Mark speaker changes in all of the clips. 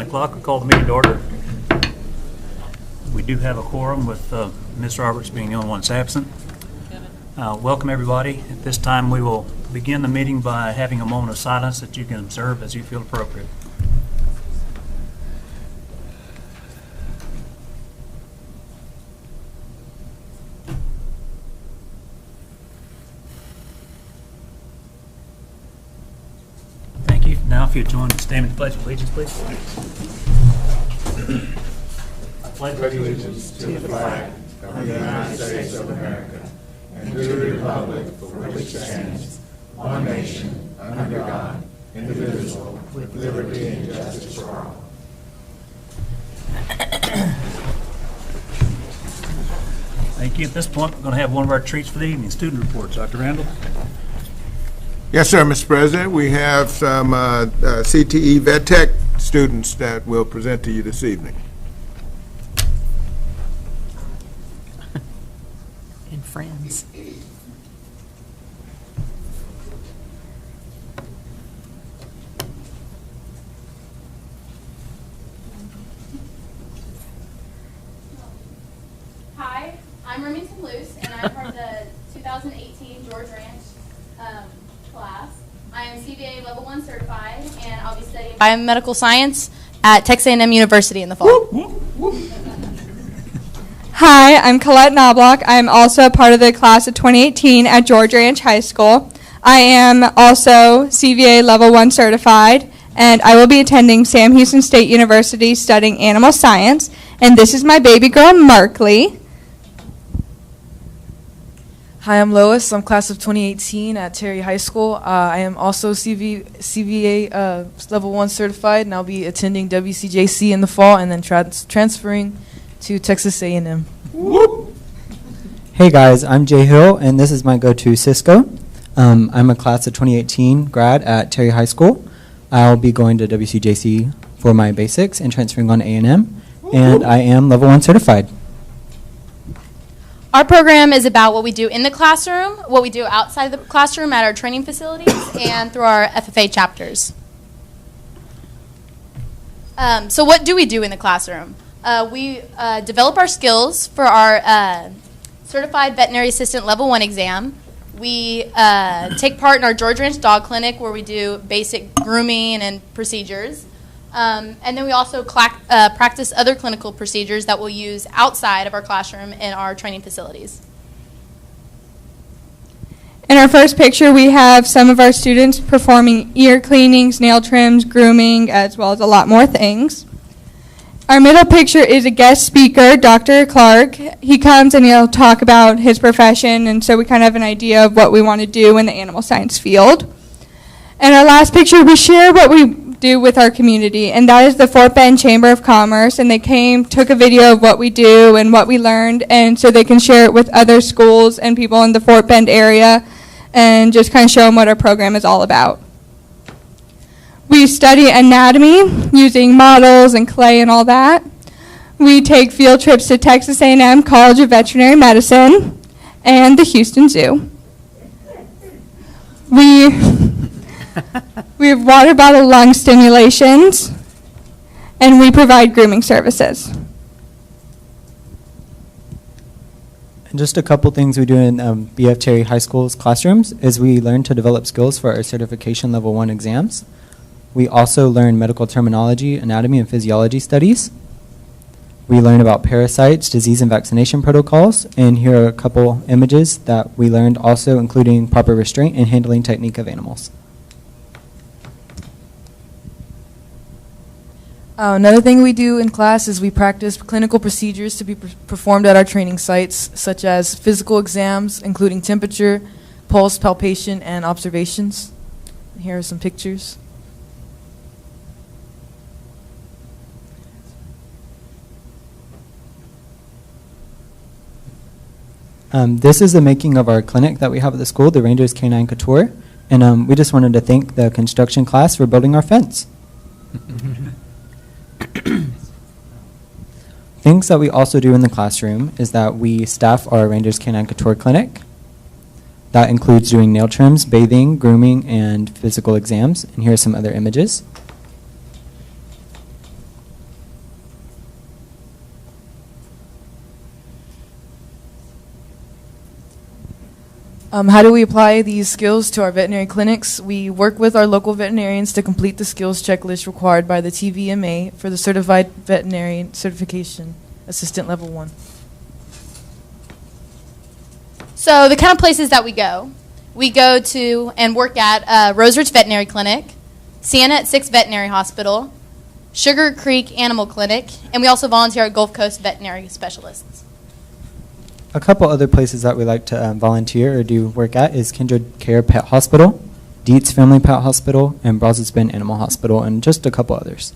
Speaker 1: o'clock. We call the meeting to order. We do have a quorum with Ms. Roberts being the only one that's absent. Welcome, everybody. At this time, we will begin the meeting by having a moment of silence that you can observe as you feel appropriate. Thank you. Now, if you'd join me, stand with the Pledge of Allegiance, please. I pledge
Speaker 2: allegiance to the flag of the United States of America and to the republic for which it stands, one nation, under God, indivisible, with liberty and justice for all.
Speaker 1: Thank you. At this point, we're going to have one of our treats for the evening, student reports. Dr. Randall.
Speaker 3: Yes, sir, Mr. President. We have some CTE Vet Tech students that will present to you this evening.
Speaker 4: And friends.
Speaker 5: Hi, I'm Remington Luce, and I'm part of the 2018 George Ranch class. I am CVA Level 1 certified, and I'll be studying biomedical science at Texas A&M University in the fall.
Speaker 6: Hi, I'm Colette Knobloch. I'm also part of the class of 2018 at George Ranch High School. I am also CVA Level 1 certified, and I will be attending Sam Houston State University studying animal science. And this is my baby girl, Markley.
Speaker 7: Hi, I'm Lois. I'm class of 2018 at Terry High School. I am also CVA Level 1 certified, and I'll be attending WCJC in the fall and then transferring to Texas A&M.
Speaker 8: Hey guys, I'm Jay Hill, and this is my go-to Cisco. I'm a class of 2018 grad at Terry High School. I'll be going to WCJC for my basics and transferring on to A&M, and I am Level 1 certified.
Speaker 5: Our program is about what we do in the classroom, what we do outside the classroom at our training facilities, and through our FFA chapters. So what do we do in the classroom? We develop our skills for our Certified Veterinary Assistant Level 1 exam. We take part in our George Ranch Dog Clinic, where we do basic grooming and procedures. And then we also practice other clinical procedures that we'll use outside of our classroom in our training facilities.
Speaker 6: In our first picture, we have some of our students performing ear cleanings, nail trims, grooming, as well as a lot more things. Our middle picture is a guest speaker, Dr. Clark. He comes and he'll talk about his profession, and so we kind of have an idea of what we want to do in the animal science field. In our last picture, we share what we do with our community, and that is the Fort Bend Chamber of Commerce, and they took a video of what we do and what we learned, and so they can share it with other schools and people in the Fort Bend area and just kind of show them what our program is all about. We study anatomy using models and clay and all that. We take field trips to Texas A&M College of Veterinary Medicine and the Houston Zoo. We have water bottle lung stimulations, and we provide grooming services.
Speaker 8: And just a couple things we do in BF Terry High School's classrooms is we learn to develop skills for our certification Level 1 exams. We also learn medical terminology, anatomy, and physiology studies. We learn about parasites, disease, and vaccination protocols. And here are a couple images that we learned also, including proper restraint and handling technique of animals.
Speaker 7: Another thing we do in class is we practice clinical procedures to be performed at our training sites, such as physical exams, including temperature, pulse, palpation, and observations. Here are some pictures.
Speaker 8: This is the making of our clinic that we have at the school, the Rangers Canine Couture. And we just wanted to thank the construction class for building our fence. Things that we also do in the classroom is that we staff our Rangers Canine Couture Clinic. That includes doing nail trims, bathing, grooming, and physical exams. And here are some other images.
Speaker 7: How do we apply these skills to our veterinary clinics? We work with our local veterinarians to complete the skills checklist required by the TVMA for the Certified Veterinary Certification Assistant Level 1.
Speaker 5: So the kind of places that we go to and work at Rose Ridge Veterinary Clinic, Sienna at 6 Veterinary Hospital, Sugar Creek Animal Clinic, and we also volunteer at Gulf Coast Veterinary Specialists.
Speaker 8: A couple other places that we like to volunteer or do work at is Kindred Care Pet Hospital, Dietz Family Pet Hospital, and Brazos Bend Animal Hospital, and just a couple others.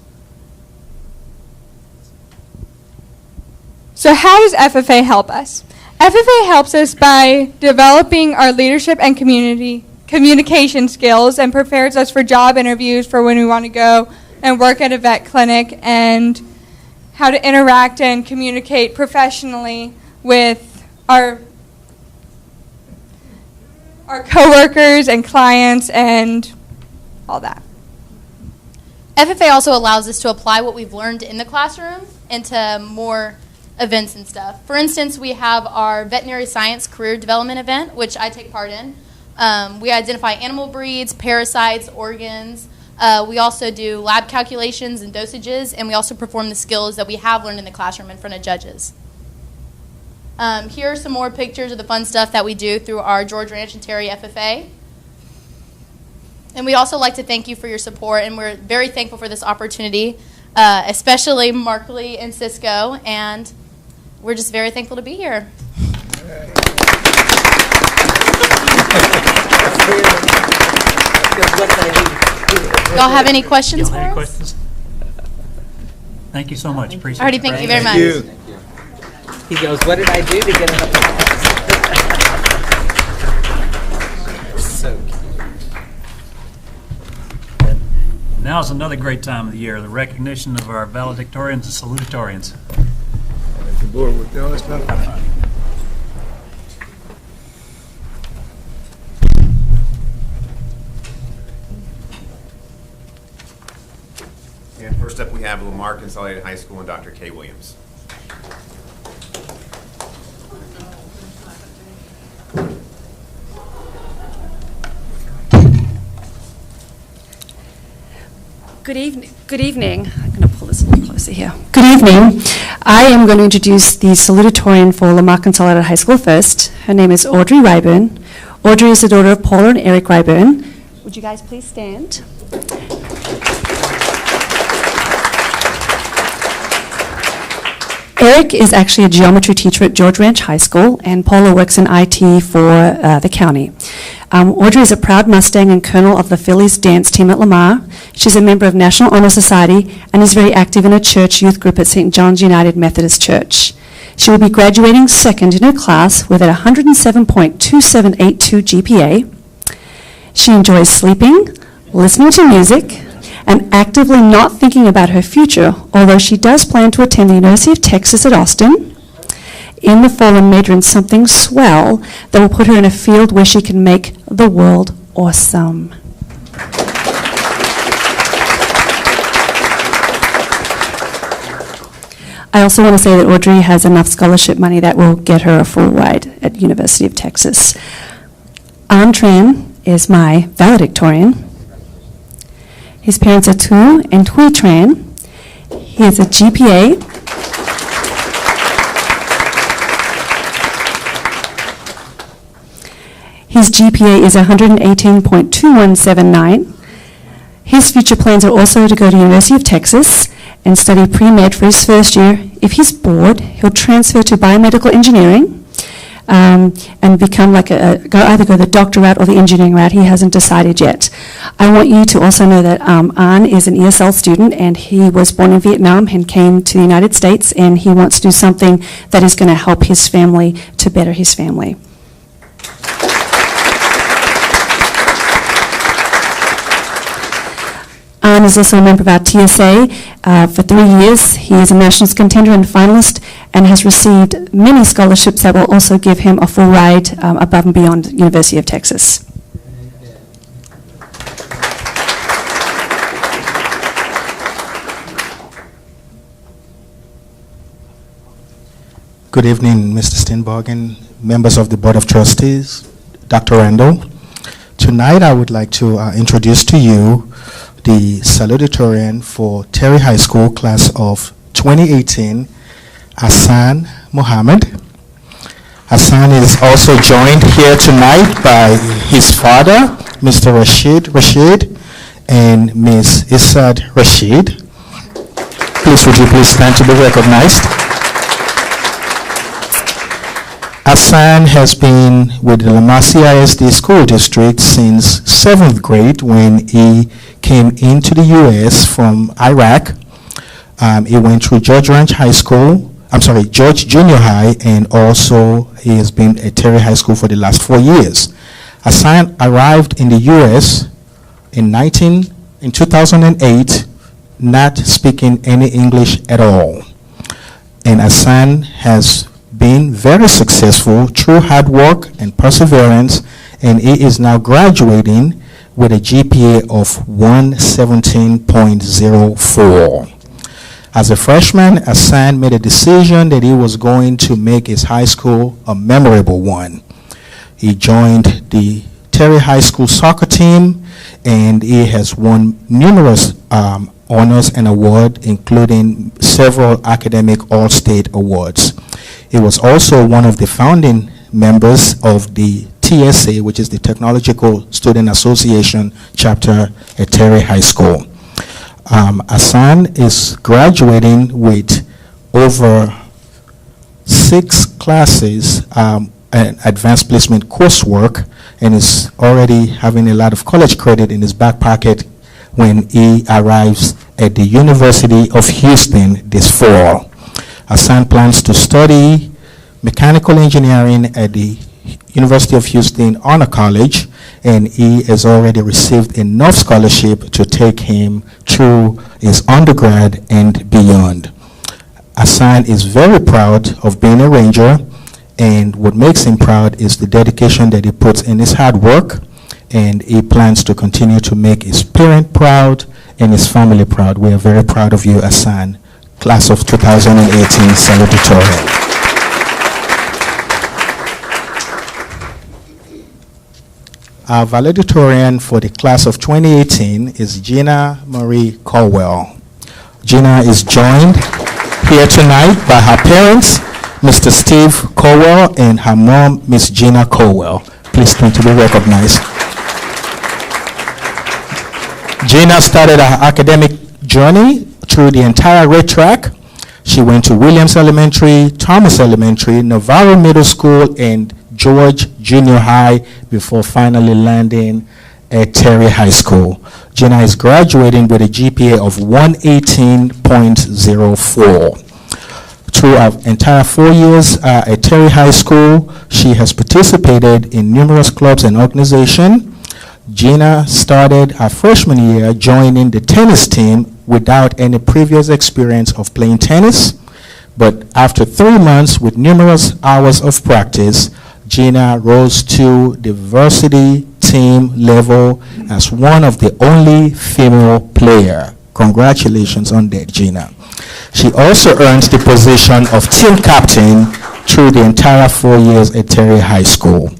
Speaker 6: So how does FFA help us? FFA helps us by developing our leadership and communication skills and prepares us for job interviews for when we want to go and work at a vet clinic, and how to interact and communicate professionally with our coworkers and clients and all that.
Speaker 5: FFA also allows us to apply what we've learned in the classroom into more events and stuff. For instance, we have our veterinary science career development event, which I take part in. We identify animal breeds, parasites, organs. We also do lab calculations and dosages, and we also perform the skills that we have learned in the classroom in front of judges. Here are some more pictures of the fun stuff that we do through our George Ranch and Terry FFA. And we'd also like to thank you for your support, and we're very thankful for this opportunity, especially Markley and Cisco, and we're just very thankful to be here. Y'all have any questions for us?
Speaker 1: Questions? Thank you so much. Appreciate it.
Speaker 5: Alrighty, thank you very much.
Speaker 3: Thank you.
Speaker 9: He goes, what did I do to get up? So cute.
Speaker 1: Now is another great time of the year, the recognition of our valedictorians and salutatorians.
Speaker 3: The board with all this stuff.
Speaker 10: And first up, we have Lamar Consolidated High School and Dr. Kay Williams.
Speaker 11: Good evening. I'm going to pull this a little closer here. Good evening. I am going to introduce the salutatorian for Lamar Consolidated High School first. Her name is Audrey Ryburn. Audrey is the daughter of Paula and Eric Ryburn. Would you guys please stand? Eric is actually a geometry teacher at George Ranch High School, and Paula works in IT for the county. Audrey is a proud Mustang and colonel of the Phillies dance team at Lamar. She's a member of National Honor Society and is very active in a church youth group at St. John's United Methodist Church. She will be graduating second in her class with a 107.2782 GPA. She enjoys sleeping, listening to music, and actively not thinking about her future, although she does plan to attend the University of Texas at Austin in the fall and major in something swell that will put her in a field where she can make the world awesome. I also want to say that Audrey has enough scholarship money that will get her a full ride at University of Texas. An Tran is my valedictorian. His parents are Tu and Tui Tran. He has a GPA. His GPA is 118.2179. His future plans are also to go to University of Texas and study pre-med for his first year. If he's bored, he'll transfer to biomedical engineering and become like either go the doctor route or the engineering route. He hasn't decided yet. I want you to also know that An is an ESL student, and he was born in Vietnam and came to the United States, and he wants to do something that is going to help his family to better his family. An is also a member of our TSA for 3 years. He is a nationals contender and finalist and has received many scholarships that will also give him a full ride above and beyond University of Texas.
Speaker 12: Good evening, Mr. Steenbargen, members of the Board of Trustees, Dr. Randall. Tonight I would like to introduce to you the salutatorian for Terry High School class of 2018, Hassan Mohammed. Hassan is also joined here tonight by his father, Mr. Rashid, and Ms. Issad Rashid. Please, would you please stand to be recognized? Hassan has been with the Lamar CISD school district since 7th grade when he came into the U.S. from Iraq. He went through George Junior High, and also he has been at Terry High School for the last 4 years. Hassan arrived in the U.S. in 2008, not speaking any English at all. And Hassan has been very successful through hard work and perseverance, and he is now graduating with a GPA of 117.04. As a freshman, Hassan made a decision that he was going to make his high school a memorable one. He joined the Terry High School soccer team, and he has won numerous honors and awards, including several academic all-state awards. He was also one of the founding members of the TSA, which is the Technological Student Association chapter at Terry High School. Hassan is graduating with over 6 classes and advanced placement coursework, and is already having a lot of college credit in his back pocket when he arrives at the University of Houston this fall. Hassan plans to study mechanical engineering at the University of Houston Honor College, and he has already received enough scholarship to take him through his undergrad and beyond. Hassan is very proud of being a Ranger, and what makes him proud is the dedication that he puts in his hard work, and he plans to continue to make his parents proud and his family proud. We are very proud of you, Hassan, class of 2018 salutatorian. Our valedictorian for the class of 2018 is Gina Marie Colwell. Gina is joined here tonight by her parents, Mr. Steve Colwell, and her mom, Miss Gina Colwell. Please stand to be recognized. Gina started her academic journey through the entire red track. She went to Williams Elementary, Thomas Elementary, Navarro Middle School, and George Junior High before finally landing at Terry High School. Gina is graduating with a GPA of 118.04. Through her entire 4 years at Terry High School, she has participated in numerous clubs and organizations. Gina started her freshman year joining the tennis team without any previous experience of playing tennis. But after 3 months with numerous hours of practice, Gina rose to the varsity team level as one of the only female player. Congratulations on that, Gina. She also earned the position of team captain through the entire 4 years at Terry High School.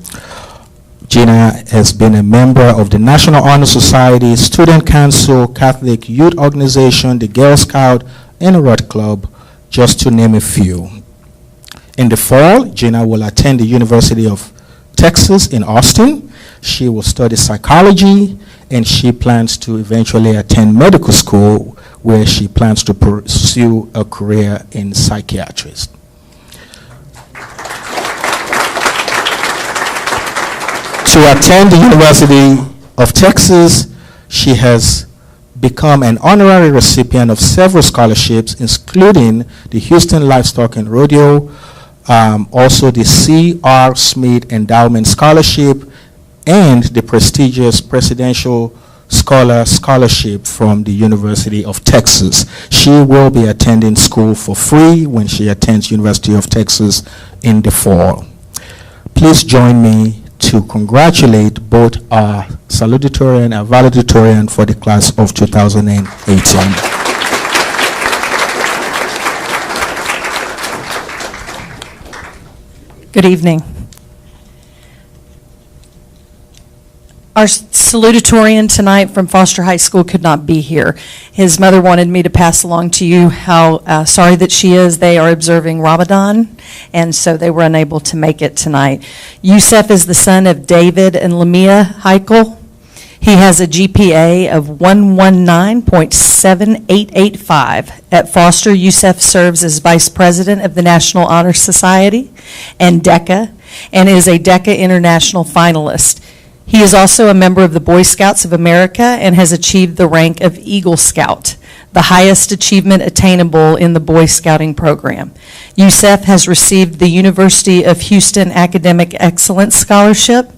Speaker 12: Gina has been a member of the National Honor Society, Student Council, Catholic Youth Organization, the Girl Scout, and the Rotary Club, just to name a few. In the fall, Gina will attend the University of Texas in Austin. She will study psychology, and she plans to eventually attend medical school, where she plans to pursue a career in psychiatry. To attend the University of Texas, she has become an honorary recipient of several scholarships, including the Houston Livestock and Rodeo, also the C.R. Smith Endowment Scholarship, and the prestigious Presidential Scholarship from the University of Texas. She will be attending school for free when she attends University of Texas in the fall. Please join me to congratulate both our salutatorian and valedictorian for the class of 2018.
Speaker 4: Good evening. Our salutatorian tonight from Foster High School could not be here. His mother wanted me to pass along to you how sorry that she is. They are observing Ramadan, and so they were unable to make it tonight. Yusef is the son of David and Lamia Heichel. He has a GPA of 119.7885. At Foster, Yusef serves as Vice President of the National Honor Society and DECA, and is a DECA International finalist. He is also a member of the Boy Scouts of America and has achieved the rank of Eagle Scout, the highest achievement attainable in the Boy Scouting program. Yusef has received the University of Houston Academic Excellence Scholarship.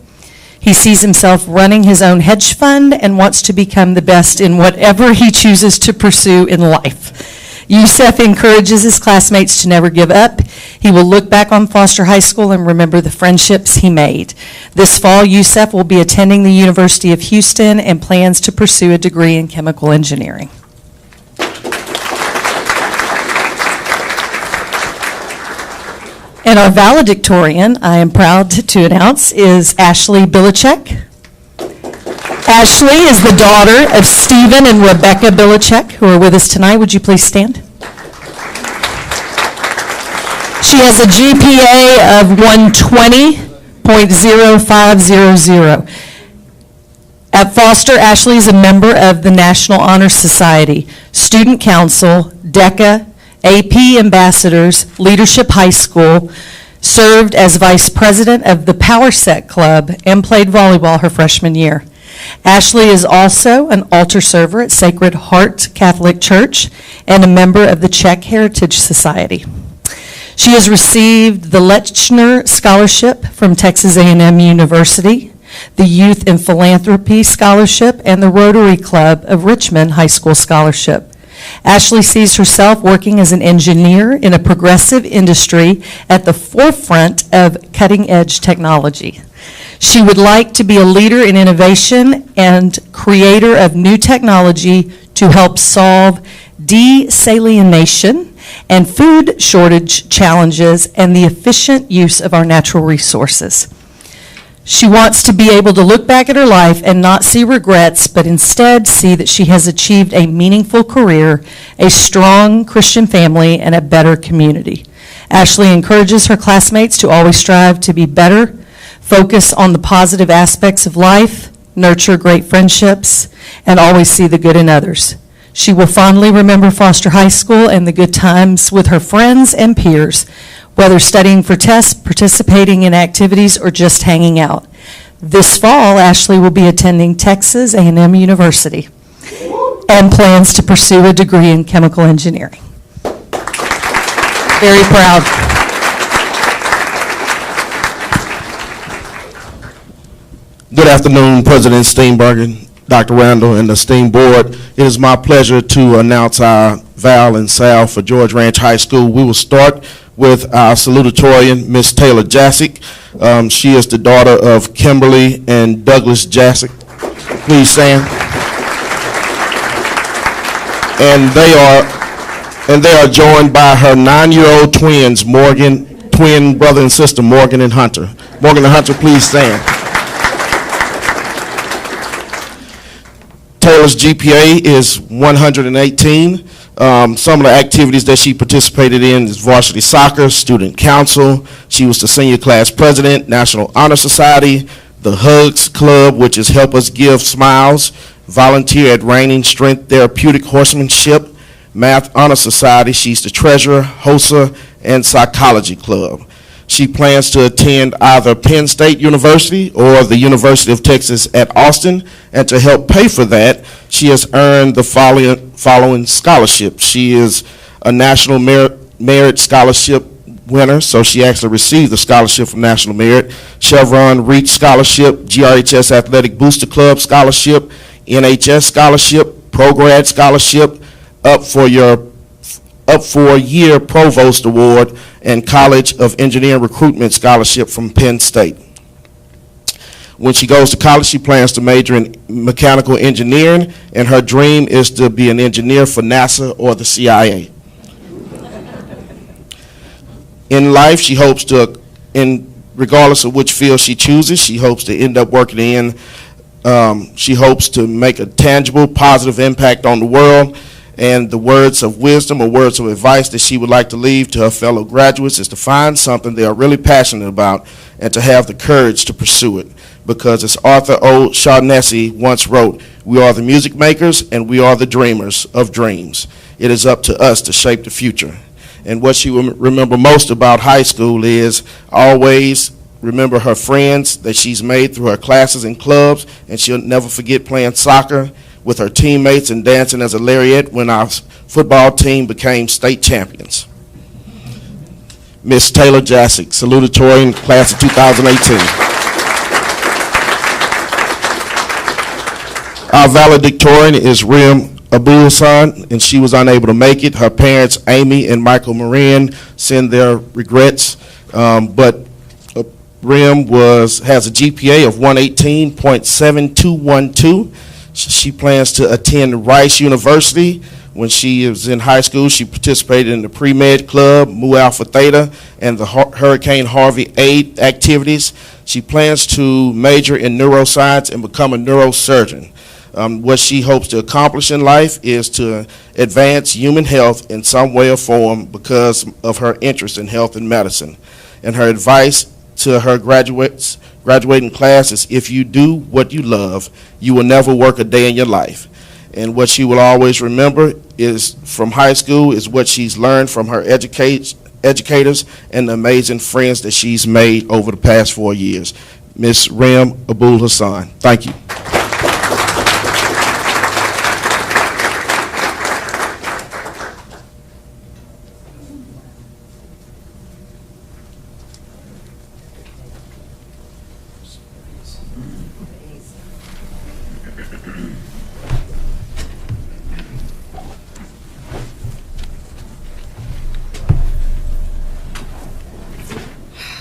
Speaker 4: He sees himself running his own hedge fund and wants to become the best in whatever he chooses to pursue in life. Yusef encourages his classmates to never give up. He will look back on Foster High School and remember the friendships he made. This fall, Yusef will be attending the University of Houston and plans to pursue a degree in chemical engineering. And our valedictorian, I am proud to announce, is Ashley Bilichek. Ashley is the daughter of Stephen and Rebecca Bilichek, who are with us tonight. Would you please stand? She has a GPA of 120.0500. At Foster, Ashley is a member of the National Honor Society, Student Council, DECA, AP Ambassadors, Leadership High School, served as Vice President of the Power Set Club, and played volleyball her freshman year. Ashley is also an altar server at Sacred Heart Catholic Church and a member of the Czech Heritage Society. She has received the Lechner Scholarship from Texas A&M University, the Youth in Philanthropy Scholarship, and the Rotary Club of Richmond High School Scholarship. Ashley sees herself working as an engineer in a progressive industry at the forefront of cutting-edge technology. She would like to be a leader in innovation and creator of new technology to help solve desalination and food shortage challenges and the efficient use of our natural resources. She wants to be able to look back at her life and not see regrets, but instead see that she has achieved a meaningful career, a strong Christian family, and a better community. Ashley encourages her classmates to always strive to be better, focus on the positive aspects of life, nurture great friendships, and always see the good in others. She will fondly remember Foster High School and the good times with her friends and peers, whether studying for tests, participating in activities, or just hanging out. This fall, Ashley will be attending Texas A&M University and plans to pursue a degree in chemical engineering. Very proud.
Speaker 13: Good afternoon, President Steenbergen, Dr. Randall, and the esteemed board. It is my pleasure to announce our Val and Sal for George Ranch High School. We will start with our salutatorian, Miss Taylor Jassick. She is the daughter of Kimberly and Douglas Jassick. Please stand. And they are joined by her 9-year-old twins, twin brother and sister, Morgan and Hunter. Morgan and Hunter, please stand. Taylor's GPA is 118. Some of the activities that she participated in is varsity soccer, student council. She was the senior class president, National Honor Society, the Hugs Club, which is Help Us Give Smiles, volunteer at Reigning Strength Therapeutic Horsemanship, Math Honor Society. She's the treasurer, HOSA, and Psychology Club. She plans to attend either Penn State University or the University of Texas at Austin, and to help pay for that, she has earned the following scholarships. She is a National Merit Scholarship winner, so she actually received the scholarship from National Merit, Chevron Reach Scholarship, GRHS Athletic Booster Club Scholarship, NHS Scholarship, ProGrad Scholarship, Up for Year Provost Award, and College of Engineering Recruitment Scholarship from Penn State. When she goes to college, she plans to major in mechanical engineering, and her dream is to be an engineer for NASA or the CIA. In life, she hopes to, regardless of which field she chooses, she hopes to end up working in She hopes to make a tangible, positive impact on the world, and the words of wisdom or words of advice that she would like to leave to her fellow graduates is to find something they are really passionate about and to have the courage to pursue it. Because as Arthur O. Shaughnessy once wrote, we are the music makers and we are the dreamers of dreams. It is up to us to shape the future. And what she will remember most about high school is always remember her friends that she's made through her classes and clubs, and she'll never forget playing soccer with her teammates and dancing as a lariat when our football team became state champions. Miss Taylor Jassick, salutatorian, class of 2018. Our valedictorian is Rim Abul-Hassan, and she was unable to make it. Her parents, Amy and Michael Moran, send their regrets, but Rim has a GPA of 118.7212. She plans to attend Rice University. When she was in high school, she participated in the Pre-Med Club, Mu Alpha Theta, and the Hurricane Harvey aid activities. She plans to major in neuroscience and become a neurosurgeon. What she hopes to accomplish in life is to advance human health in some way or form because of her interest in health and medicine. And her advice to her graduating class is, if you do what you love, you will never work a day in your life. And what she will always remember is from high school is what she's learned from her educators and the amazing friends that she's made over the past 4 years. Ms. Rim Abul-Hassan, thank you.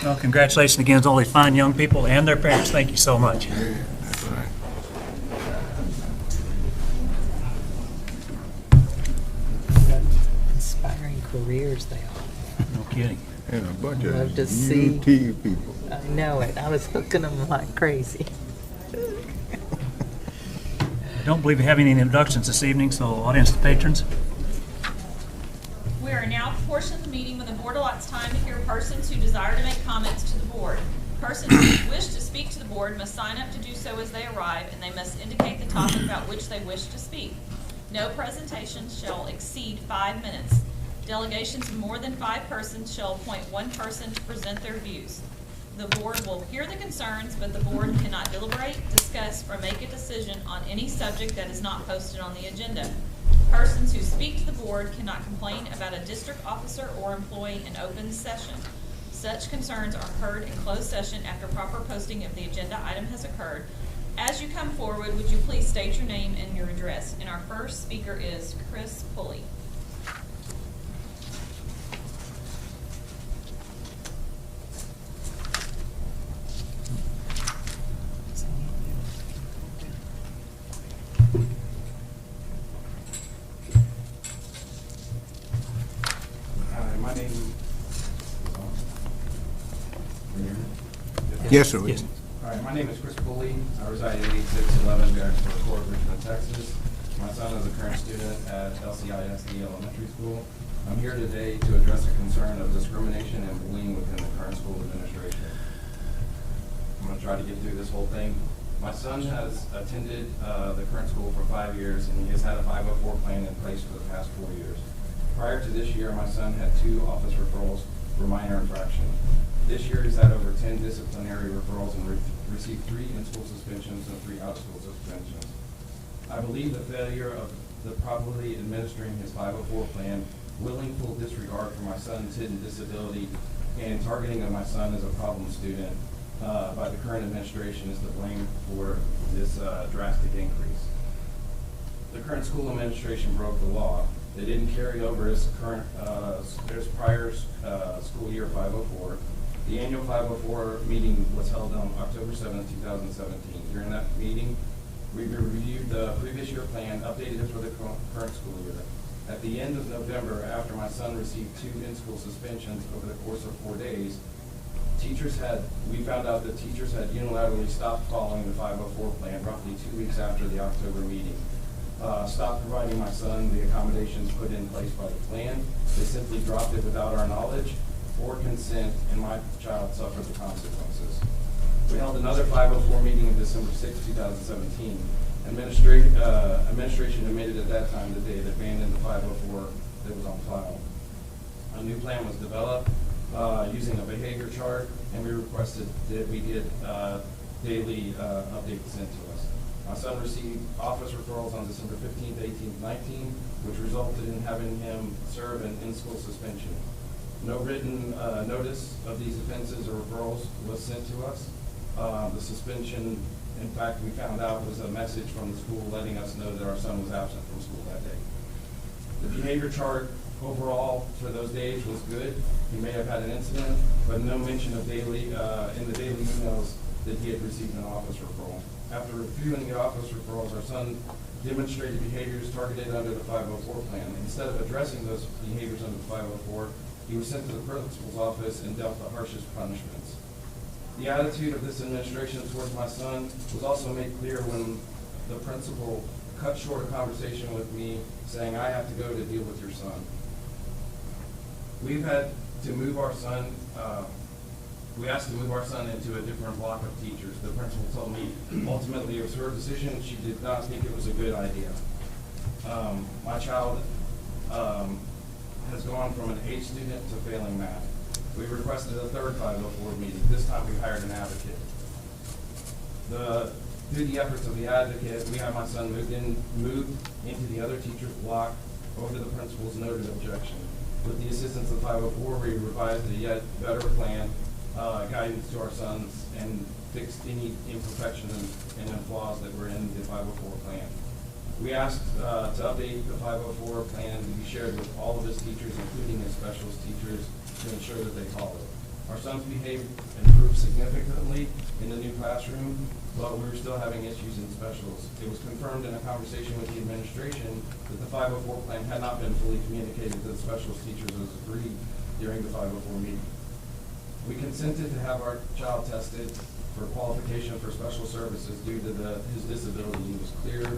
Speaker 1: Well, congratulations again to all these fine young people and their parents. Thank you so much.
Speaker 3: That's right.
Speaker 9: Inspiring careers they are.
Speaker 1: No kidding.
Speaker 3: And a bunch
Speaker 9: Love
Speaker 3: of
Speaker 9: to see.
Speaker 3: UT people.
Speaker 9: I know it. I was hooking them like crazy.
Speaker 1: I don't believe we have any introductions this evening, so audience and patrons.
Speaker 14: We are now at the portion of the meeting when the board allots time to hear persons who desire to make comments to the board. Persons who wish to speak to the board must sign up to do so as they arrive, and they must indicate the topic about which they wish to speak. No presentation shall exceed 5 minutes. Delegations of more than 5 persons shall appoint 1 person to present their views. The board will hear the concerns, but the board cannot deliberate, discuss, or make a decision on any subject that is not posted on the agenda. Persons who speak to the board cannot complain about a district officer or employee in open session. Such concerns are heard in closed session after proper posting of the agenda item has occurred. As you come forward, would you please state your name and your address? And our first speaker is Chris Pulley.
Speaker 15: My name
Speaker 3: Yes, sir.
Speaker 1: Yes.
Speaker 15: All right, my name is Chris Pulley. I reside at 8611 Jacksonville Court, Richmond, Texas. My son is a current student at LCISD Elementary School. I'm here today to address a concern of discrimination and bullying within the current school administration. I'm going to try to get through this whole thing. My son has attended the current school for 5 years, and he has had a 504 plan in place for the past 4 years. Prior to this year, my son had 2 office referrals for minor infractions. This year, he's had over 10 disciplinary referrals and received 3 in-school suspensions and 3 out-of-school suspensions. I believe the failure of the properly administering his 504 plan, willful disregard for my son's hidden disability, and targeting of my son as a problem student by the current administration is to blame for this drastic increase. The current school administration broke the law. They didn't carry over his prior school year 504. The annual 504 meeting was held on October 7, 2017. During that meeting, we reviewed the previous year plan, updated it for the current school year. At the end of November, after my son received 2 in-school suspensions over the course of 4 days, We found out that teachers had unilaterally stopped following the 504 plan roughly 2 weeks after the October meeting. Stopped providing my son the accommodations put in place by the plan. They simply dropped it without our knowledge or consent, and my child suffered the consequences. We held another 504 meeting on December 6, 2017. Administration admitted at that time that they had abandoned the 504 that was on file. A new plan was developed using a behavior chart, and we requested that we get daily updates sent to us. My son received office referrals on December 15th, 18th, 19th, which resulted in having him serve an in-school suspension. No written notice of these offenses or referrals was sent to us. The suspension, in fact, we found out was a message from the school letting us know that our son was absent from school that day. The behavior chart overall for those days was good. He may have had an incident, but no mention of in the daily emails that he had received an office referral. After reviewing the office referrals, our son demonstrated behaviors targeted under the 504 plan. Instead of addressing those behaviors under the 504, he was sent to the principal's office and dealt the harshest punishments. The attitude of this administration towards my son was also made clear when the principal cut short a conversation with me saying, "I have to go to deal with your son." We've had to move our son, we asked to move our son into a different block of teachers. The principal told me ultimately it was her decision. She did not think it was a good idea. My child has gone from an A student to failing math. We requested a third 504 meeting. This time we hired an advocate. Through the efforts of the advocate, we had my son moved into the other teacher's block over the principal's noted objection. With the assistance of 504, we revised a yet better plan, guidance to our sons, and fixed any imperfections and flaws that were in the 504 plan. We asked to update the 504 plan to be shared with all of his teachers, including his specialist teachers, to ensure that they follow it. Our son's behavior improved significantly in the new classroom, but we were still having issues in specials. It was confirmed in a conversation with the administration that the 504 plan had not been fully communicated to the specialist teachers as agreed during the 504 meeting. We consented to have our child tested for qualification for special services due to his disability. It was clear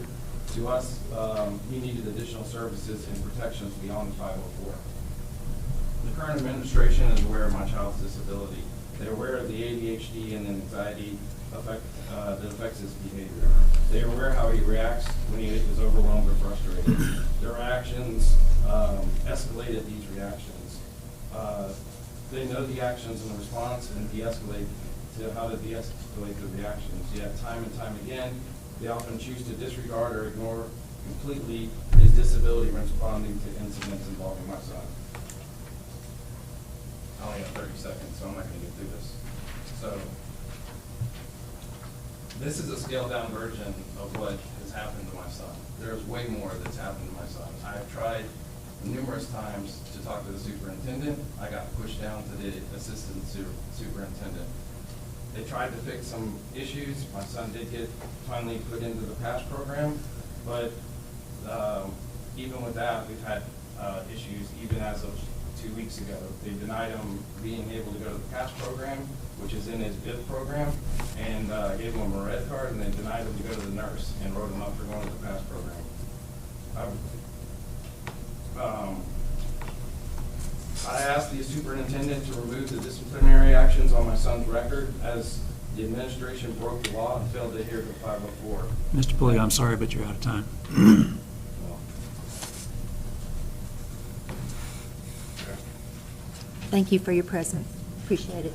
Speaker 15: to us he needed additional services and protections beyond the 504. The current administration is aware of my child's disability. They're aware of the ADHD and anxiety that affects his behavior. They are aware how he reacts when he is overwhelmed or frustrated. Their actions escalated these reactions. They know the actions in the response and de-escalate to how to de-escalate the reactions. Yet time and time again, they often choose to disregard or ignore completely his disability when responding to incidents involving my son. I only have 30 seconds, so I'm not going to get through this. So, this is a scaled-down version of what has happened to my son. There's way more that's happened to my son. I've tried numerous times to talk to the superintendent. I got pushed down to the assistant superintendent. They tried to fix some issues. My son did get finally put into the PASS program, but even with that, we've had issues even as of 2 weeks ago. They denied him being able to go to the PASS program, which is in his BIF program, and gave him a red card, and they denied him to go to the nurse and wrote him up for going to the PASS program. I asked the superintendent to remove the disciplinary actions on my son's record as the administration broke the law and failed to adhere to 504.
Speaker 1: Mr. Pulley, I'm sorry, but you're out of time.
Speaker 16: Thank you for your presence. Appreciate it.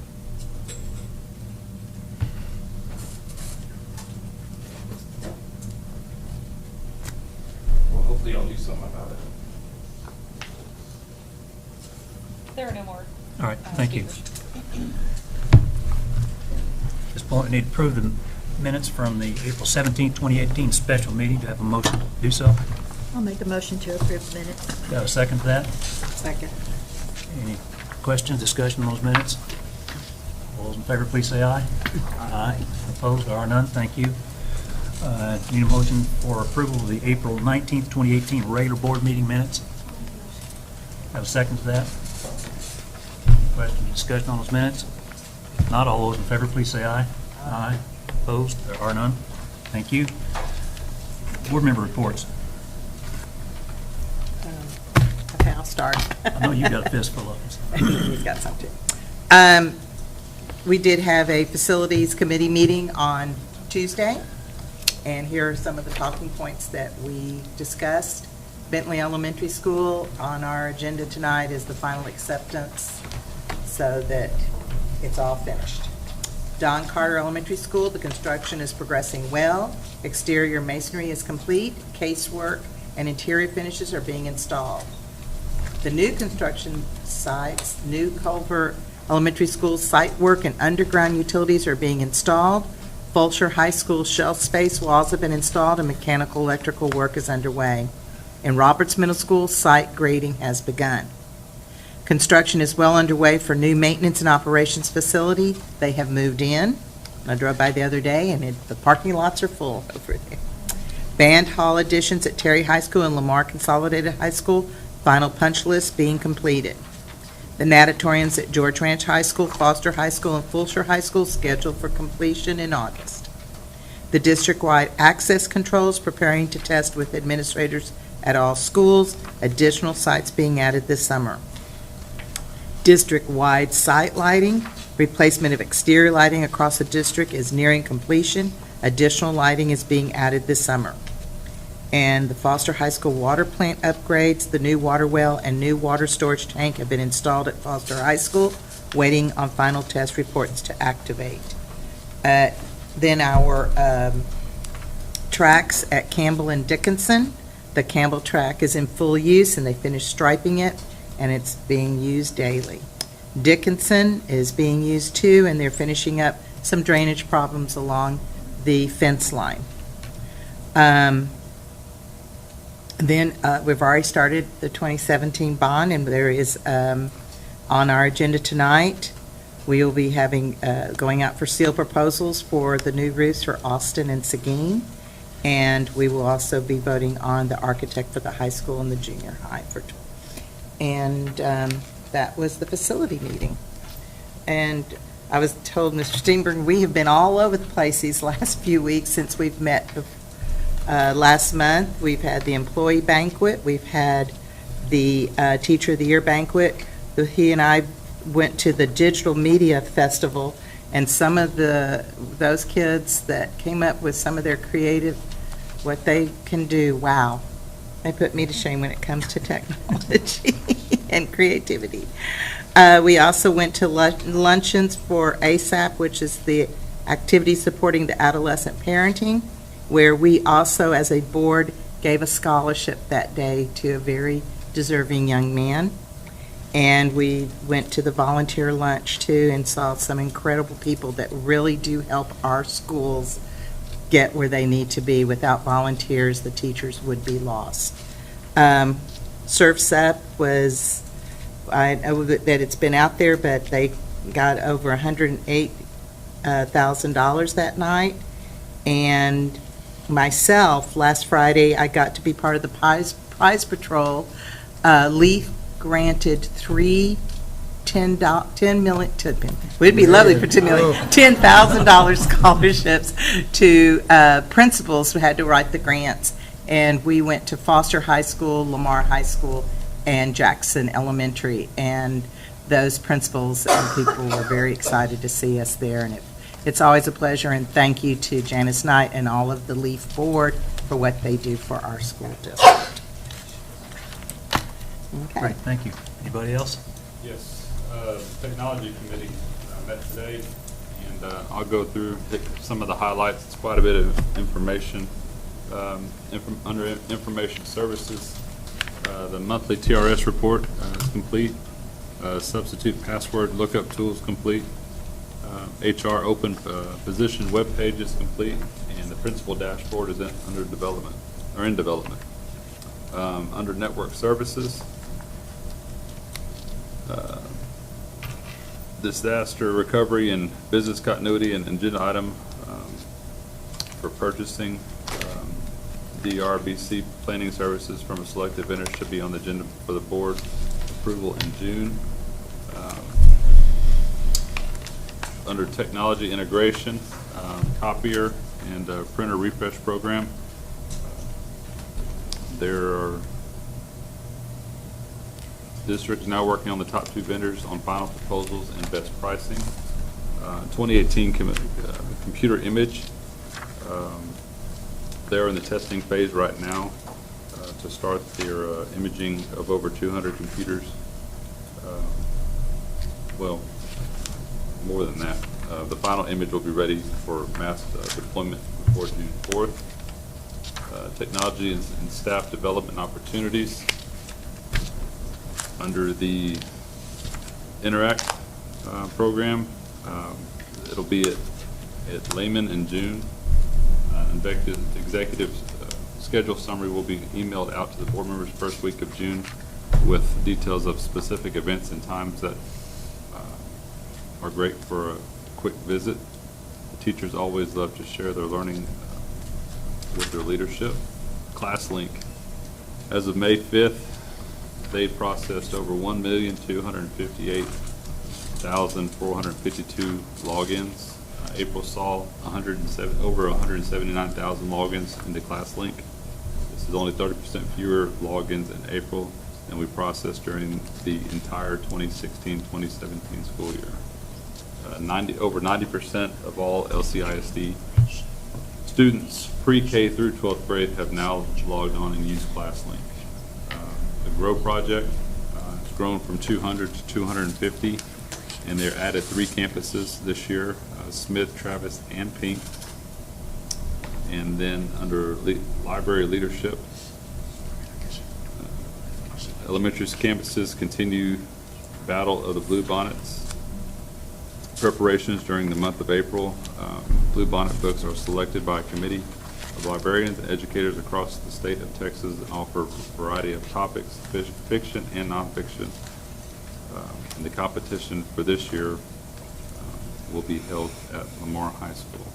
Speaker 15: Well, hopefully I'll do something about it.
Speaker 14: There are no more.
Speaker 1: All right, thank you. At this point, we need to approve the minutes from the April 17, 2018 special meeting. Do I have a motion to do so?
Speaker 16: I'll make a motion to approve the minutes.
Speaker 1: Do I have a second to that?
Speaker 16: Second.
Speaker 1: Any questions, discussion on those minutes? All those in favor, please say aye. Aye. Opposed? There are none. Thank you. Need a motion for approval of the April 19th, 2018 regular board meeting minutes. Have a second to that? Question, discussion on those minutes? If not, all those in favor, please say aye. Aye. Opposed? There are none. Thank you. Board member reports.
Speaker 9: Okay, I'll start.
Speaker 1: I know you got a fistful of them.
Speaker 9: He's got some too. We did have a facilities committee meeting on Tuesday, and here are some of the talking points that we discussed. Bentley Elementary School, on our agenda tonight is the final acceptance so that it's all finished. Don Carter Elementary School, the construction is progressing well. Exterior masonry is complete. Casework and interior finishes are being installed. The new construction sites, New Culver Elementary School site work and underground utilities are being installed. Fulshire High School shelf space walls have been installed and mechanical electrical work is underway. In Roberts Middle School, site grading has begun. Construction is well underway for new maintenance and operations facility. They have moved in. I drove by the other day, and the parking lots are full over there. Band hall additions at Terry High School and Lamar Consolidated High School, final punch list being completed. The natatoriums at George Ranch High School, Foster High School, and Fulshire High School scheduled for completion in August. The district-wide access controls preparing to test with administrators at all schools, additional sites being added this summer. District-wide site lighting, replacement of exterior lighting across the district is nearing completion. Additional lighting is being added this summer. And the Foster High School water plant upgrades, the new water well and new water storage tank have been installed at Foster High School, waiting on final test reports to activate. Then our tracks at Campbell and Dickinson. The Campbell track is in full use and they finished striping it and it's being used daily. Dickinson is being used too, and they're finishing up some drainage problems along the fence line. Then we've already started the 2017 bond, and there is on our agenda tonight, we will be having going out for seal proposals for the new roofs for Austin and Seguin, and we will also be voting on the architect for the high school and the junior high. And that was the facility meeting. And I was told, Mr. Steenberg, we have been all over the place these last few weeks since we've met. Last month, we've had the employee banquet. We've had the Teacher of the Year banquet. He and I went to the Digital Media Festival, and some of those kids that came up with some of their creative, what they can do, wow. They put me to shame when it comes to technology and creativity. We also went to luncheons for ASAP, which is the activity supporting the adolescent parenting, where we also, as a board, gave a scholarship that day to a very deserving young man. And we went to the volunteer lunch, too, and saw some incredible people that really do help our schools get where they need to be. Without volunteers, the teachers would be lost. Surf's Up was, I know that it's been out there, but they got over $108,000 that night. And myself, last Friday, I got to be part of the Prize Patrol. Leaf granted $10,000 scholarships to principals who had to write the grants. And we went to Foster High School, Lamar High School, and Jackson Elementary. And those principals and people were very excited to see us there. And it's always a pleasure, and thank you to Janice Knight and all of the LEAF board for what they do for our school district. Okay.
Speaker 1: Great, thank you. Anybody else?
Speaker 17: Yes, Technology Committee met today, and I'll go through some of the highlights. It's quite a bit of information. Under Information Services, the monthly TRS report is complete. Substitute password lookup tool is complete. HR open position web page is complete, and the principal dashboard is in development. Under network services, disaster recovery and business continuity and agenda item for purchasing DRBC planning services from a selected vendor should be on the agenda for the board approval in June. under technology integration, copier and printer refresh program. There are districts now working on the top 2 vendors on final proposals and best pricing. 2018 computer image. They're in the testing phase right now to start their imaging of over 200 computers. Well, more than that. The final image will be ready for mass deployment before June 4th. Technology and staff development opportunities. Under the Interact program, it'll be at Lehman in June. Executive schedule summary will be emailed out to the board members first week of June with details of specific events and times that are great for a quick visit. The teachers always love to share their learning with their leadership. ClassLink. As of May 5th, they processed over 1,258,452 logins. April saw over 179,000 logins into ClassLink. This is only 30% fewer logins in April than we processed during the entire 2016-2017 school year. Over 90% of all LCISD students pre-K through 12th grade have now logged on and used ClassLink. The GROW project has grown from 200 to 250, and they're added 3 campuses this year, Smith, Travis, and Pink. And then under library leadership, elementary campuses continue battle of the Blue Bonnets. Preparations during the month of April. Blue Bonnet books are selected by a committee of librarians and educators across the state of Texas and offer a variety of topics, fiction and nonfiction. And the competition for this year will be held at Lamar High School.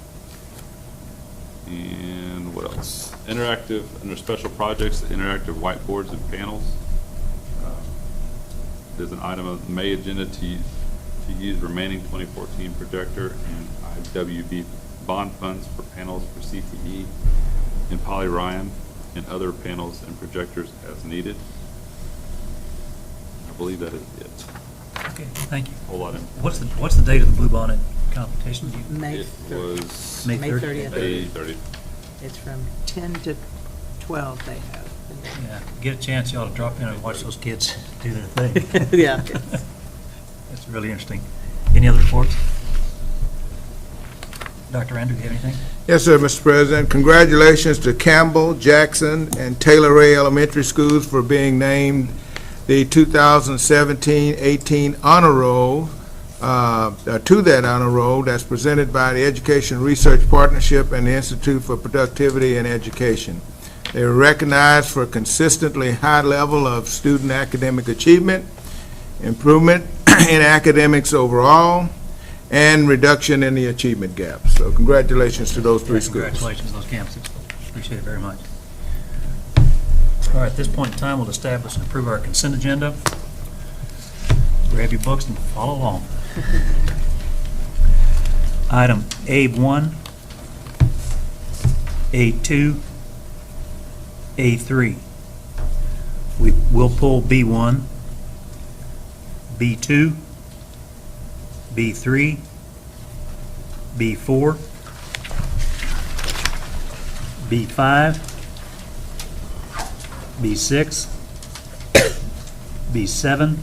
Speaker 17: And what else? Interactive, under special projects, interactive whiteboards and panels. There's an item of the May agenda to use remaining 2014 projector and IWB bond funds for panels for CTE and Poly Ryan and other panels and projectors as needed. I believe that is it.
Speaker 1: Okay, thank you.
Speaker 17: Whole lot of
Speaker 1: What's the date of the Blue Bonnet competition?
Speaker 9: May
Speaker 17: It was
Speaker 9: May 30th.
Speaker 17: May 30th.
Speaker 9: It's from 10 to 12 they have.
Speaker 1: Yeah, get a chance, you ought to drop in and watch those kids do their thing.
Speaker 9: Yeah.
Speaker 1: That's really interesting. Any other reports? Dr. Andrew, do you have anything?
Speaker 3: Yes, sir, Mr. President. Congratulations to Campbell, Jackson, and Taylor Ray Elementary Schools for being named the 2017-18 honor roll, to that honor roll that's presented by the Education Research Partnership and the Institute for Productivity and Education. They were recognized for a consistently high level of student academic achievement, improvement in academics overall, and reduction in the achievement gap. So congratulations to those 3 schools.
Speaker 1: Congratulations on those campuses. Appreciate it very much. All right, at this point in time, we'll establish and approve our consent agenda. Grab your books and follow along. Item A1, A2, A3. We will pull B1, B2, B3, B4, B5, B6, B7,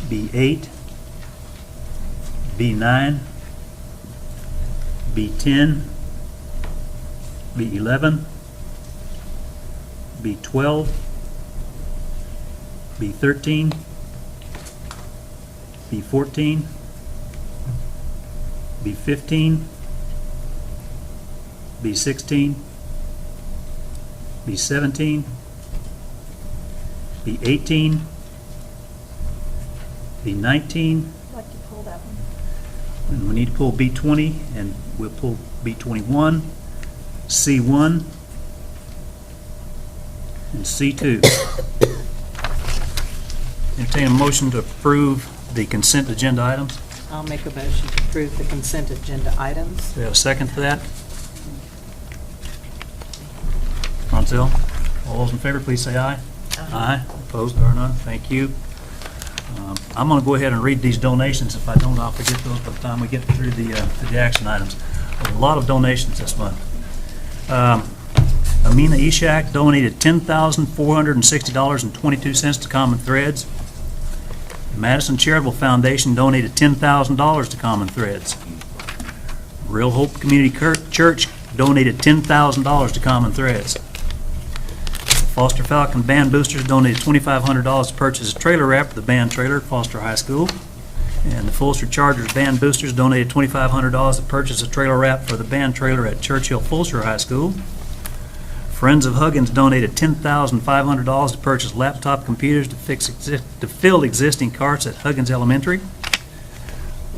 Speaker 1: B8, B9, B10, B11, B12, B13, B14, B15, B16, B17, B18, B19,
Speaker 16: I'd like to pull that one.
Speaker 1: and we need to pull B20, and we'll pull B21, C1, and C2. Entertain a motion to approve the consent agenda items.
Speaker 9: I'll make a motion to approve the consent agenda items.
Speaker 1: Do we have a second to that? Ronzell? All those in favor, please say aye. Aye. Opposed, there are none. Thank you. I'm going to go ahead and read these donations. If I don't, I'll forget those by the time we get through the action items. A lot of donations this month. Amina Ishak donated $10,460.22 to Common Threads. Madison Charitable Foundation donated $10,000 to Common Threads. Real Hope Community Church donated $10,000 to Common Threads. Foster Falcon Band Boosters donated $2,500 to purchase a trailer wrap for the band trailer at Foster High School. And the Fulshear Chargers Band Boosters donated $2,500 to purchase a trailer wrap for the band trailer at Churchill Fulshear High School. Friends of Huggins donated $10,500 to purchase laptop computers to fill existing carts at Huggins Elementary.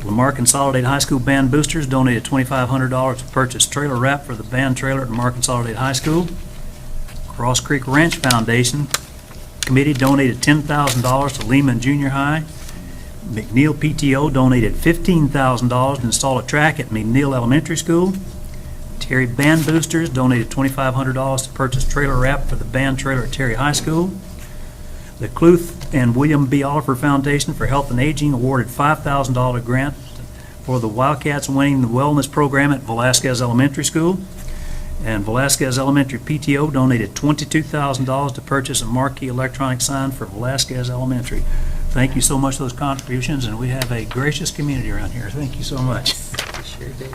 Speaker 1: Lamar Consolidated High School Band Boosters donated $2,500 to purchase trailer wrap for the band trailer at Lamar Consolidated High School. Cross Creek Ranch Foundation Committee donated $10,000 to Lehman Junior High. McNeil PTO donated $15,000 to install a track at McNeil Elementary School. Terry Band Boosters donated $2,500 to purchase trailer wrap for the band trailer at Terry High School. The Cluth and William B. Oliver Foundation for Health and Aging awarded $5,000 grant for the Wildcats winning the wellness program at Velasquez Elementary School. And Velasquez Elementary PTO donated $22,000 to purchase a marquee electronic sign for Velasquez Elementary. Thank you so much for those contributions, and we have a gracious community around here. Thank you so much.
Speaker 9: Sure do.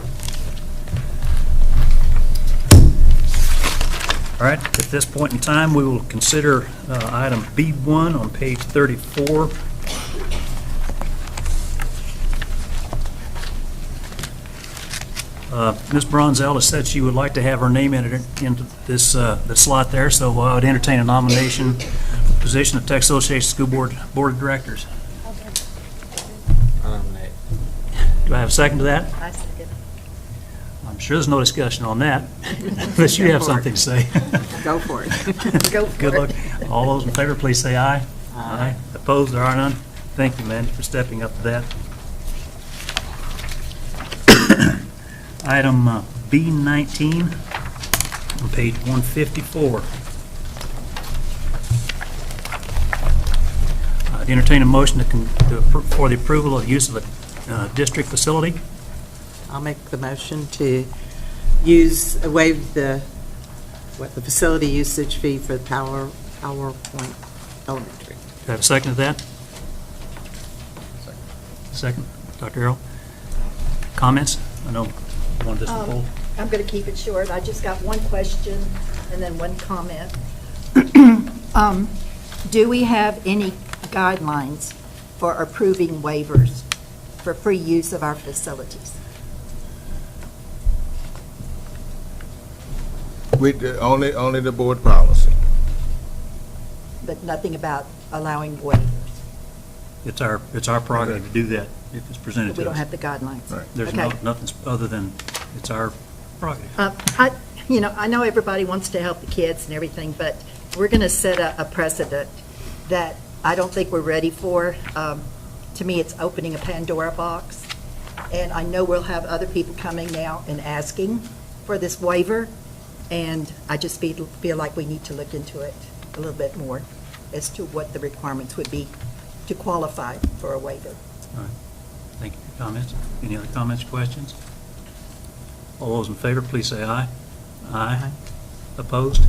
Speaker 1: All right, at this point in time, we will consider item B1 on page 34. Ms. Bronzell has said she would like to have her name entered into this the slot there, so I would entertain a nomination for the position of Texas Association School Board of Directors. Do I have a second to that?
Speaker 16: I second.
Speaker 1: I'm sure there's no discussion on that, unless you have something to say.
Speaker 16: Go for it. Go for
Speaker 1: Good
Speaker 16: it.
Speaker 1: luck. All those in favor, please say aye. Aye. Opposed, there are none. Thank you, Mandy, for stepping up to that. Item B19 on page 154. I'd entertain a motion for the approval of use of a district facility.
Speaker 9: I'll make the motion to waive the facility usage fee for PowerPoint Elementary.
Speaker 1: Do I have a second to that? Second. Dr. Earl? Comments? I know you wanted this to pull.
Speaker 16: I'm going to keep it short. I just got one question and then one comment. Do we have any guidelines for approving waivers for free use of our facilities?
Speaker 3: Only the board policy.
Speaker 16: But nothing about allowing waivers?
Speaker 1: It's our prerogative to do that if it's presented to us.
Speaker 16: We don't have the guidelines?
Speaker 3: Right.
Speaker 1: There's
Speaker 16: Okay.
Speaker 1: nothing other than it's our prerogative.
Speaker 16: I know everybody wants to help the kids and everything, but we're going to set a precedent that I don't think we're ready for. To me, it's opening a Pandora box, and I know we'll have other people coming now and asking for this waiver, and I just feel like we need to look into it a little bit more as to what the requirements would be to qualify for a waiver.
Speaker 1: All right. Thank you for your comments. Any other comments or questions? All those in favor, please say aye. Aye. Opposed?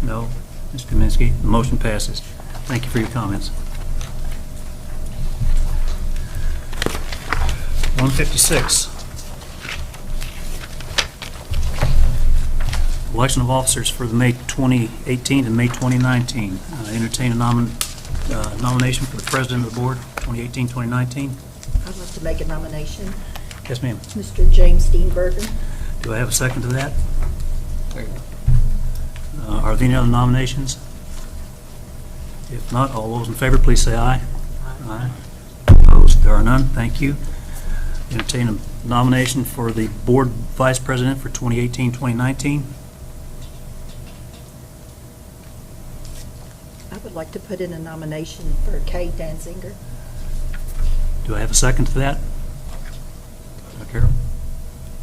Speaker 1: No. Mr. Kaminsky, the motion passes. Thank you for your comments. 156. Election of officers for the May 2018 and May 2019. Entertain a nomination for the president of the board, 2018-2019.
Speaker 16: I'd like to make a nomination.
Speaker 1: Yes, ma'am.
Speaker 16: Mr. James Steenbergen.
Speaker 1: Do I have a second to that? Are there any other nominations? If not, all those in favor, please say aye. Aye. Opposed? There are none. Thank you. Entertain a nomination for the board vice president for 2018-2019.
Speaker 16: I would like to put in a nomination for Kay Danziger.
Speaker 1: Do I have a second to that?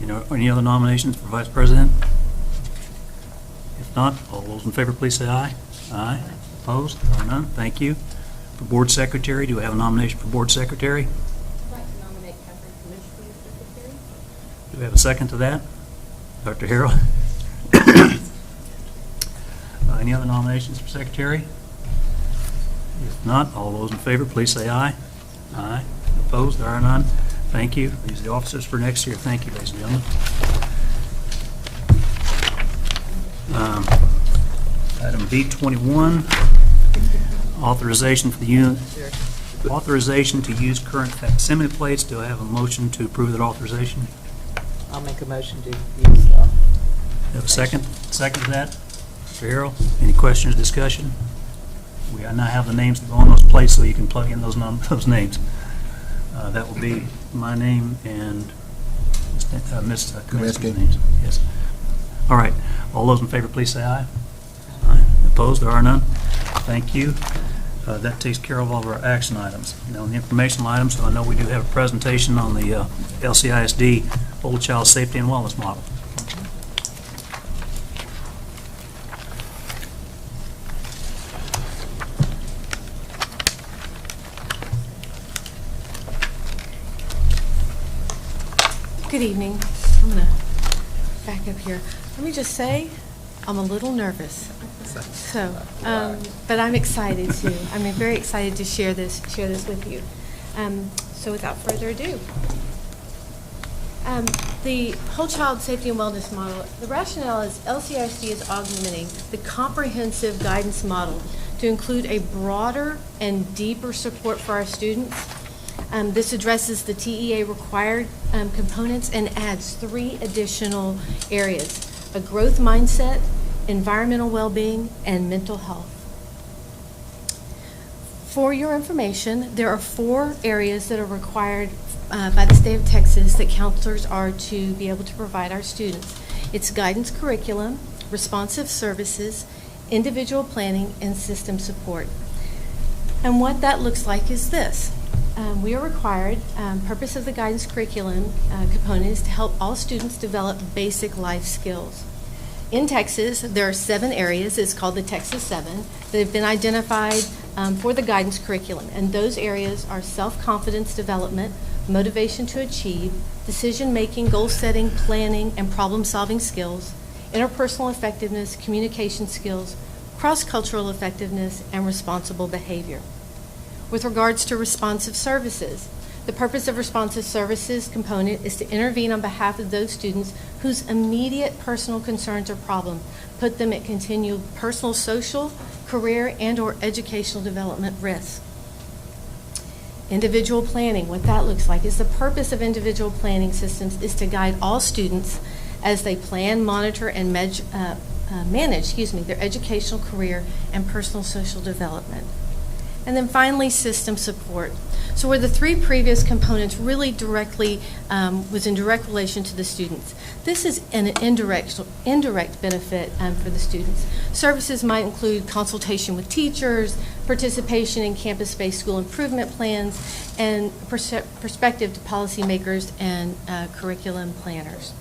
Speaker 1: Any other nominations for vice president? If not, all those in favor, please say aye. Aye. Opposed? There are none. Thank you. For board secretary, do we have a nomination for board secretary?
Speaker 18: I'd like to nominate Catherine Kaminsky as secretary.
Speaker 1: Do we have a second to that? Dr. Harrell? Any other nominations for secretary? If not, all those in favor, please say aye. Aye. Opposed? There are none. Thank you. These are the officers for next year. Thank you, ladies and gentlemen. Item B21, authorization for the authorization to use current facsimile plates. Do I have a motion to approve that authorization?
Speaker 9: I'll make a motion to use
Speaker 1: Have a second? Second to that? Mr. Harrell, any questions, discussion? We now have the names that go on those plates, so you can plug in those names. That will be my name and Ms. Kaminsky's names. Yes. All right. All those in favor, please say aye. Aye. Opposed? There are none. Thank you. That takes care of all of our action items. Now, on the informational items, I know we do have a presentation on the LCISD Old Child Safety and Wellness Model.
Speaker 18: Good evening. I'm going to back up here. Let me just say, I'm a little nervous. So, but I'm excited too. I'm very excited to share this with you. So without further ado, the whole child safety and wellness model, the rationale is LCISD is augmenting the comprehensive guidance model to include a broader and deeper support for our students. This addresses the TEA required components and adds 3 additional areas: a growth mindset, environmental well-being, and mental health. For your information, there are 4 areas that are required by the state of Texas that counselors are to be able to provide our students. It's guidance curriculum, responsive services, individual planning, and system support. And what that looks like is this. We are required, purpose of the guidance curriculum component is to help all students develop basic life skills. In Texas, there are 7 areas, it's called the Texas 7, that have been identified for the guidance curriculum. And those areas are self-confidence development, motivation to achieve, decision-making, goal-setting, planning, and problem-solving skills, interpersonal effectiveness, communication skills, cross-cultural effectiveness, and responsible behavior. With regards to responsive services, the purpose of responsive services component is to intervene on behalf of those students whose immediate personal concerns or problems put them at continued personal, social, career, and/or educational development risk. Individual planning, what that looks like is the purpose of individual planning systems is to guide all students as they plan, monitor, and manage their educational, career, and personal social development. And then finally, system support. So where the 3 previous components really directly was in direct relation to the students, this is an indirect benefit for the students. Services might include consultation with teachers, participation in campus-based school improvement plans, and perspective to policymakers and curriculum planners.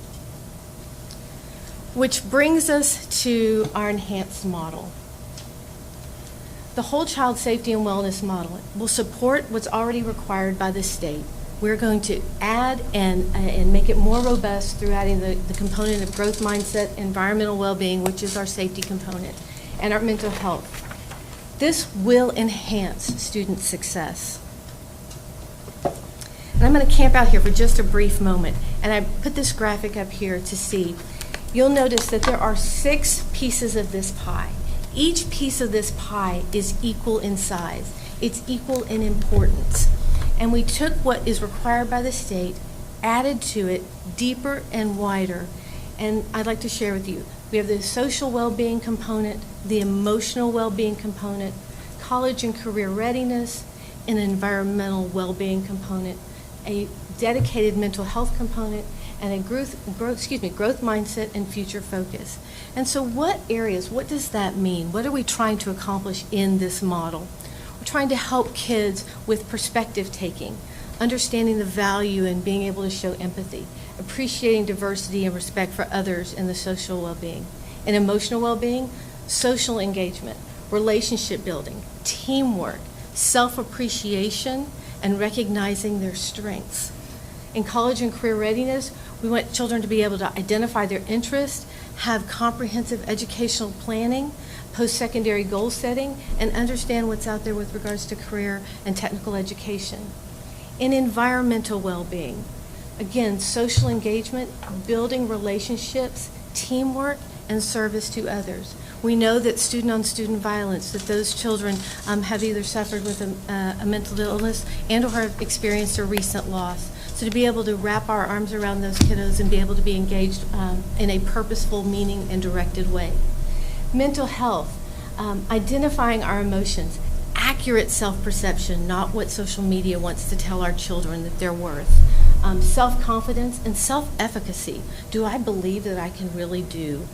Speaker 18: Which brings us to our enhanced model. The whole child safety and wellness model will support what's already required by the state. We're going to add and make it more robust through adding the component of growth mindset, environmental well-being, which is our safety component, and our mental health. This will enhance student success. And I'm going to camp out here for just a brief moment, and I put this graphic up here to see. You'll notice that there are 6 pieces of this pie. Each piece of this pie is equal in size. It's equal in importance. And we took what is required by the state, added to it deeper and wider. And I'd like to share with you, we have the social well-being component, the emotional well-being component, college and career readiness, an environmental well-being component, a dedicated mental health component, and a growth mindset and future focus. And so what does that mean? What are we trying to accomplish in this model? We're trying to help kids with perspective taking, understanding the value in being able to show empathy, appreciating diversity and respect for others in the social well-being. In emotional well-being, social engagement, relationship building, teamwork, self-appreciation, and recognizing their strengths. In college and career readiness, we want children to be able to identify their interests, have comprehensive educational planning, post-secondary goal setting, and understand what's out there with regards to career and technical education. In environmental well-being, again, social engagement, building relationships, teamwork, and service to others. We know that student-on-student violence, that those children have either suffered with a mental illness and or have experienced a recent loss. So to be able to wrap our arms around those kiddos and be able to be engaged in a purposeful, meaning, and directed way. Mental health, identifying our emotions, accurate self-perception, not what social media wants to tell our children that they're worth. Self-confidence and self-efficacy. Do I believe that I can really do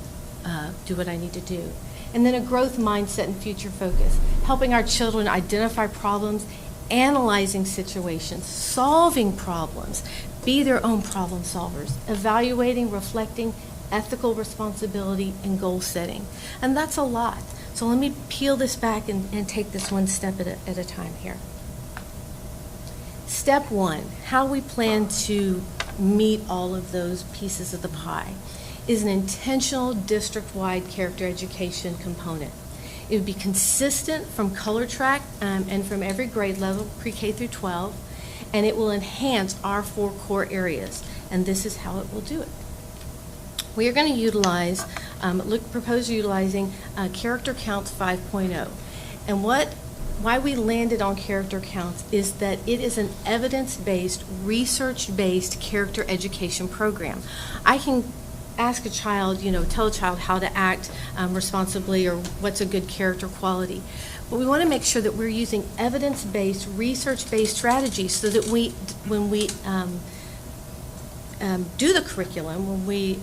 Speaker 18: what I need to do? And then a growth mindset and future focus, helping our children identify problems, analyzing situations, solving problems, be their own problem solvers, evaluating, reflecting, ethical responsibility, and goal setting. And that's a lot. So let me peel this back and take this one step at a time here. Step one, how we plan to meet all of those pieces of the pie, is an intentional district-wide character education component. It would be consistent from color track and from every grade level, pre-K through 12, and it will enhance our 4 core areas, and this is how it will do it. We are going to utilize, propose utilizing Character Counts 5.0, and why we landed on character counts is that it is an evidence-based, research-based character education program. I can ask a child, tell a child how to act responsibly or what's a good character quality. But we want to make sure that we're using evidence-based, research-based strategies so that when we do the curriculum, when we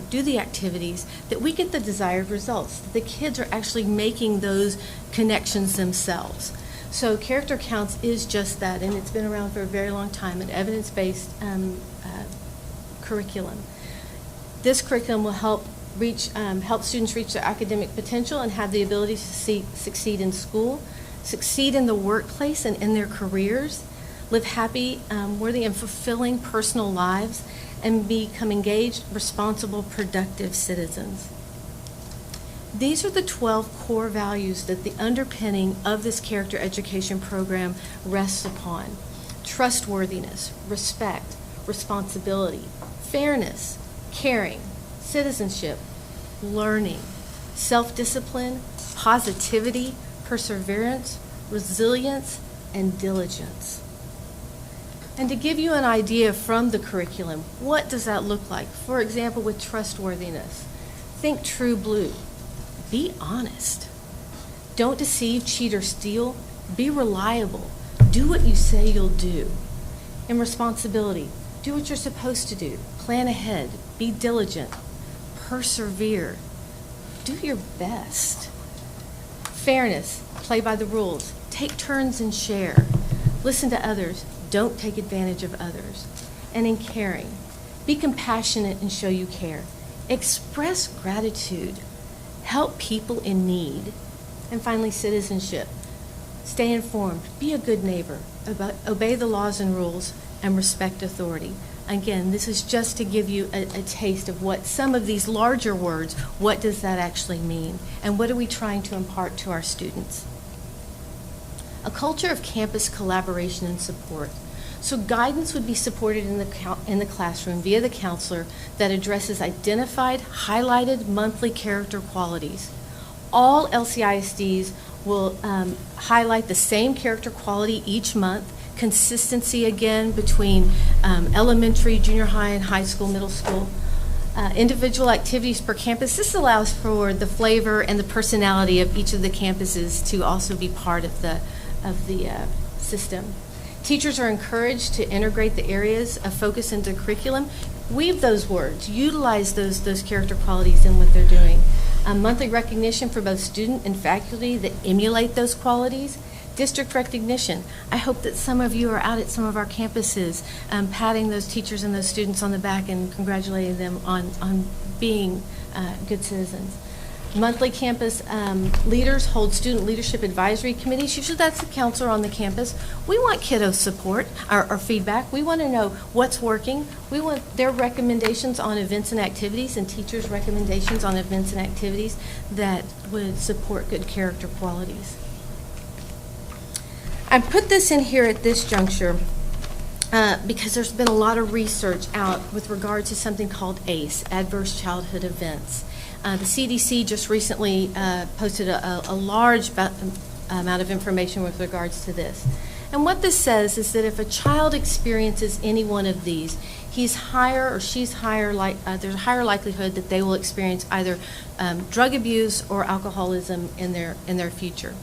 Speaker 18: do the activities, that we get the desired results, that the kids are actually making those connections themselves. So character counts is just that, and it's been around for a very long time, an evidence-based curriculum. This curriculum will help students reach their academic potential and have the ability to succeed in school, succeed in the workplace and in their careers, live happy, worthy, and fulfilling personal lives, and become engaged, responsible, productive citizens. These are the 12 core values that the underpinning of this character education program rests upon: trustworthiness, respect, responsibility, fairness, caring, citizenship, learning, self-discipline, positivity, perseverance, resilience, and diligence. And to give you an idea from the curriculum, what does that look like? For example, with trustworthiness, think true blue. Be honest. Don't deceive, cheat, or steal. Be reliable. Do what you say you'll do. In responsibility, do what you're supposed to do. Plan ahead. Be diligent. Persevere. Do your best. Fairness, play by the rules. Take turns and share. Listen to others. Don't take advantage of others. And in caring, be compassionate and show you care. Express gratitude. Help people in need. And finally, citizenship. Stay informed. Be a good neighbor. Obey the laws and rules and respect authority. Again, this is just to give you a taste of what some of these larger words, what does that actually mean? And what are we trying to impart to our students? A culture of campus collaboration and support. So guidance would be supported in the classroom via the counselor that addresses identified, highlighted monthly character qualities. All LCISDs will highlight the same character quality each month. Consistency again between elementary, junior high, and high school, middle school. Individual activities per campus. This allows for the flavor and the personality of each of the campuses to also be part of the system. Teachers are encouraged to integrate the areas of focus into curriculum. Weave those words, utilize those character qualities in what they're doing. Monthly recognition for both student and faculty that emulate those qualities. District recognition. I hope that some of you are out at some of our campuses patting those teachers and those students on the back and congratulating them on being good citizens. Monthly campus leaders hold student leadership advisory committees. Usually that's the counselor on the campus. We want kiddo support or feedback. We want to know what's working. We want their recommendations on events and activities and teachers' recommendations on events and activities that would support good character qualities. I put this in here at this juncture because there's been a lot of research out with regard to something called ACE, Adverse Childhood Events. The CDC just recently posted a large amount of information with regards to this. And what this says is that if a child experiences any one of these, he's higher or she's higher, there's a higher likelihood that they will experience either drug abuse or alcoholism in their future.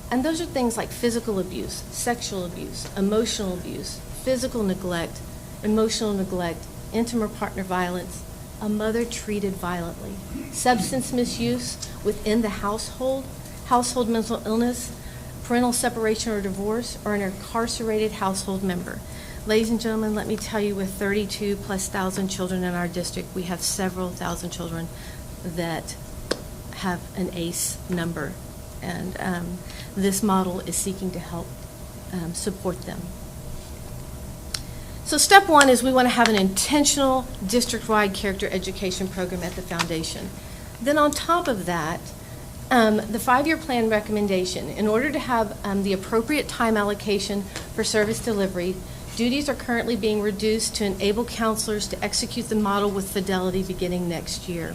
Speaker 18: And those are things like physical abuse, sexual abuse, emotional abuse, physical neglect, emotional neglect, intimate partner violence, a mother treated violently, substance misuse within the household, household mental illness, parental separation or divorce, or an incarcerated household member. Ladies and gentlemen, let me tell you, with 32,000+ children in our district, we have several thousand children that have an ACE number, and this model is seeking to help support them. So step one is we want to have an intentional district-wide character education program at the foundation. Then on top of that, the 5-year plan recommendation, in order to have the appropriate time allocation for service delivery, duties are currently being reduced to enable counselors to execute the model with fidelity beginning next year.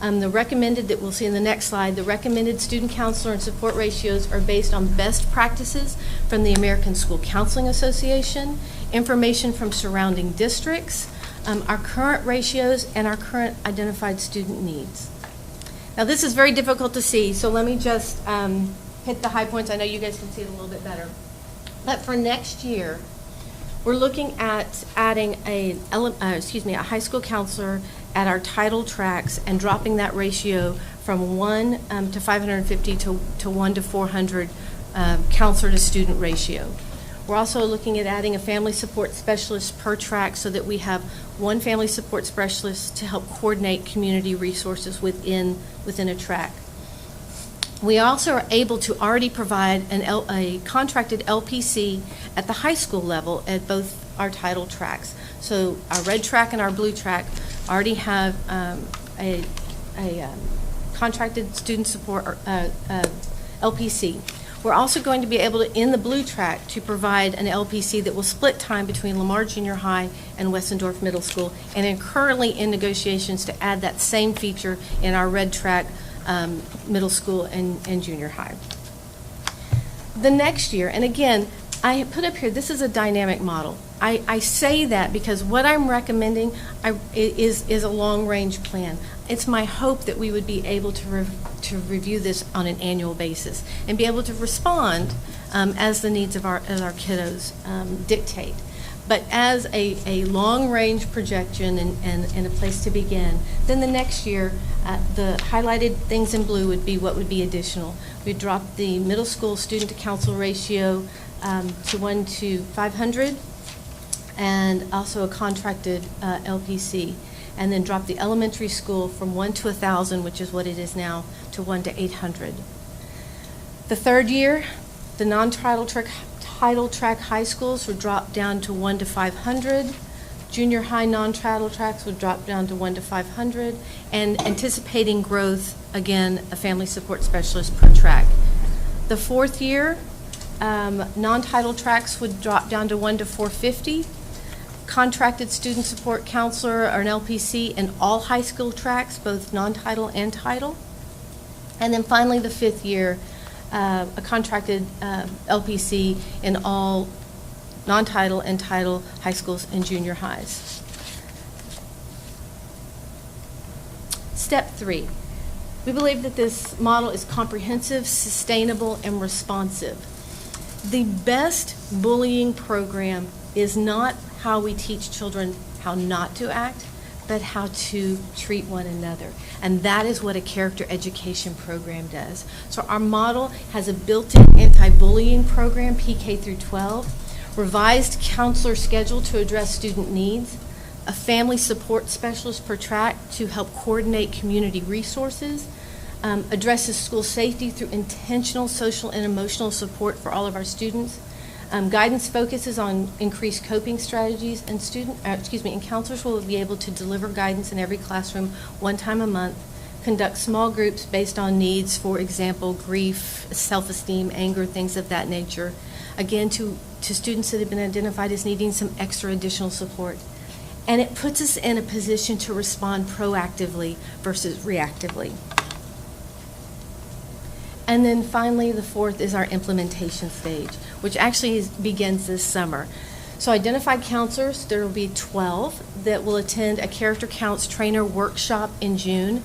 Speaker 18: The recommended, that we'll see in the next slide, the recommended student counselor and support ratios are based on best practices from the American School Counseling Association, information from surrounding districts, our current ratios, and our current identified student needs. Now this is very difficult to see, so let me just hit the high points. I know you guys can see it a little bit better. But for next year, we're looking at adding a high school counselor at our title tracks and dropping that ratio from 1 to 550 to 1 to 400 counselor to student ratio. We're also looking at adding a family support specialist per track so that we have one family support specialist to help coordinate community resources within a track. We also are able to already provide a contracted LPC at the high school level at both our title tracks. So our red track and our blue track already have a contracted student support LPC. We're also going to be able to, in the blue track, to provide an LPC that will split time between Lamar Junior High and Westendorf Middle School, and are currently in negotiations to add that same feature in our red track middle school and junior high. The next year, and again, I put up here, this is a dynamic model. I say that because what I'm recommending is a long-range plan. It's my hope that we would be able to review this on an annual basis and be able to respond as the needs of our kiddos dictate. But as a long-range projection and a place to begin, then the next year, the highlighted things in blue would be what would be additional. We'd drop the middle school student-to-counsel ratio to 1 to 500, and also a contracted LPC, and then drop the elementary school from 1 to 1,000, which is what it is now, to 1 to 800. The third year, the non-title track high schools would drop down to 1 to 500. Junior high non-title tracks would drop down to 1 to 500, and anticipating growth, again, a family support specialist per track. The fourth year, non-title tracks would drop down to 1 to 450. Contracted student support counselor or an LPC in all high school tracks, both non-title and title. And then finally, the fifth year, a contracted LPC in all non-title and title high schools and junior highs. Step 3. We believe that this model is comprehensive, sustainable, and responsive. The best bullying program is not how we teach children how not to act, but how to treat one another. And that is what a character education program does. So our model has a built-in anti-bullying program, PK through 12, revised counselor schedule to address student needs, a family support specialist per track to help coordinate community resources, addresses school safety through intentional social and emotional support for all of our students. Guidance focuses on increased coping strategies, and and counselors will be able to deliver guidance in every classroom one time a month, conduct small groups based on needs, for example, grief, self-esteem, anger, things of that nature. Again, to students that have been identified as needing some extra additional support. And it puts us in a position to respond proactively versus reactively. And then finally, the fourth is our implementation stage, which actually begins this summer. So identified counselors, there will be 12 that will attend a Character Counts trainer workshop in June.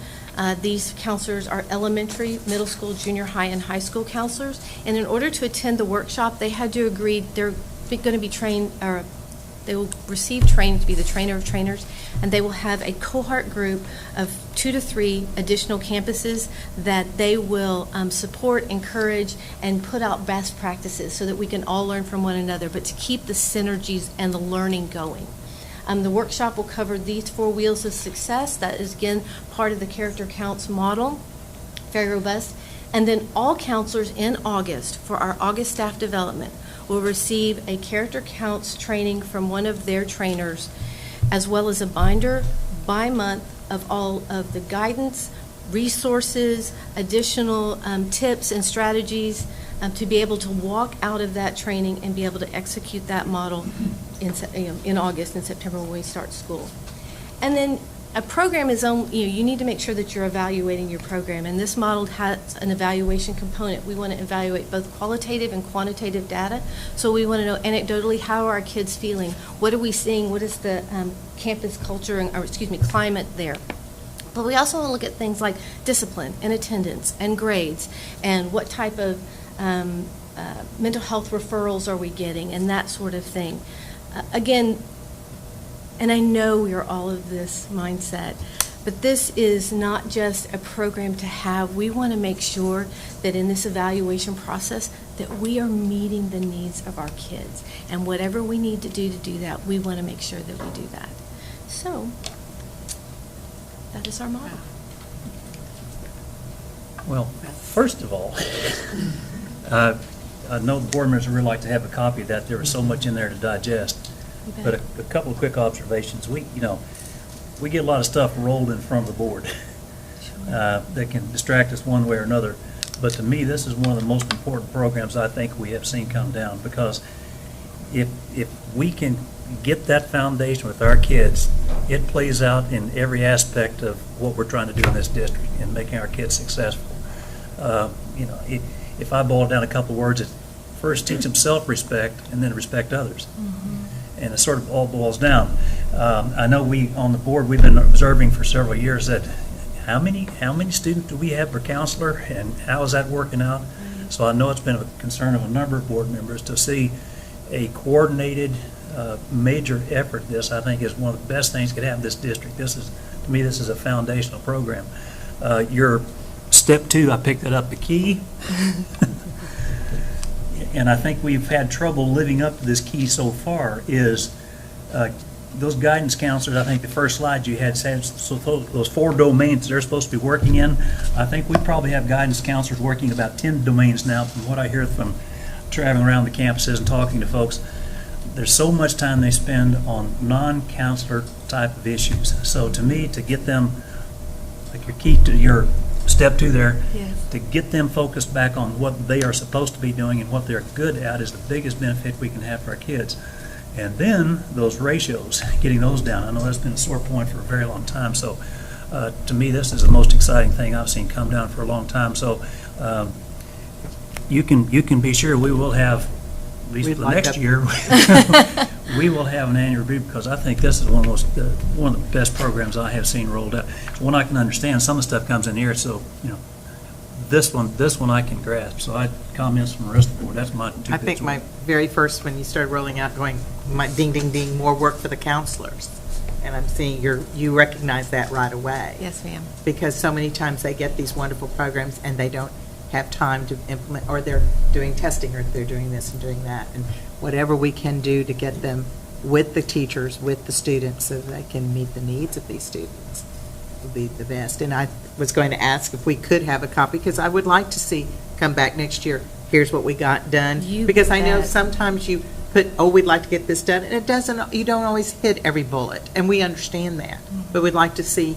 Speaker 18: These counselors are elementary, middle school, junior high, and high school counselors. And in order to attend the workshop, they had to agree they're going to be trained, or they will receive training to be the trainer of trainers, and they will have a cohort group of 2 to 3 additional campuses that they will support, encourage, and put out best practices so that we can all learn from one another, but to keep the synergies and the learning going. The workshop will cover these 4 wheels of success. That is, again, part of the Character Counts model, very robust. And then all counselors in August, for our August staff development, will receive a Character Counts training from one of their trainers, as well as a binder by month of all of the guidance, resources, additional tips and strategies to be able to walk out of that training and be able to execute that model in August and September when we start school. And then a program is you need to make sure that you're evaluating your program, and this model has an evaluation component. We want to evaluate both qualitative and quantitative data, so we want to know anecdotally how are our kids feeling, what are we seeing, what is the campus culture, climate there. But we also want to look at things like discipline and attendance and grades and what type of mental health referrals are we getting and that sort of thing. Again, and I know we are all of this mindset, but this is not just a program to have. We want to make sure that in this evaluation process that we are meeting the needs of our kids. And whatever we need to do that, we want to make sure that we do that. So, that is our model.
Speaker 1: Well, first of all, I know the board members would really like to have a copy of that. There was so much in there to digest. But a couple of quick observations. We get a lot of stuff rolled in front of the board that can distract us one way or another. But to me, this is one of the most important programs I think we have seen come down, because if we can get that foundation with our kids, it plays out in every aspect of what we're trying to do in this district and making our kids successful. If I boil down a couple of words, it's first teach them self-respect and then respect others. Mm-hmm. And it sort of all boils down. I know we on the board, we've been observing for several years that how many students do we have per counselor, and how is that working out? So I know it's been a concern of a number of board members to see a coordinated major effort. This, I think, is one of the best things that could happen in this district. To me, this is a foundational program. Your step 2, I picked it up, the key. And I think we've had trouble living up to this key so far, is those guidance counselors. I think the first slide you had said, so those 4 domains they're supposed to be working in, I think we probably have guidance counselors working about 10 domains now, from what I hear from traveling around the campuses and talking to folks. There's so much time they spend on non-counselor type of issues. So to me, to get them, like your key to your step 2 there, yes, to get them focused back on what they are supposed to be doing and what they're good at is the biggest benefit we can have for our kids. And then those ratios, getting those down. I know that's been a sore point for a very long time. So to me, this is the most exciting thing I've seen come down for a long time. So you can be sure we will have, at least for the next year, we will have an annual review, because I think this is one of the best programs I have seen rolled out. It's one I can understand. Some of the stuff comes in here, so this one I can grasp. So I comments from the rest of the board. That's my 2
Speaker 9: I think my very first, when you started rolling out, going, my ding ding ding, more work for the counselors. And I'm seeing you recognize that right away.
Speaker 18: Yes, ma'am.
Speaker 9: Because so many times they get these wonderful programs and they don't have time to implement, or they're doing testing, or they're doing this and doing that. And whatever we can do to get them with the teachers, with the students, so they can meet the needs of these students would be the best. And I was going to ask if we could have a copy, because I would like to see, come back next year, here's what we got done. Because I know sometimes you put, oh, we'd like to get this done, and it doesn't, you don't always hit every bullet, and we understand that. But we'd like to see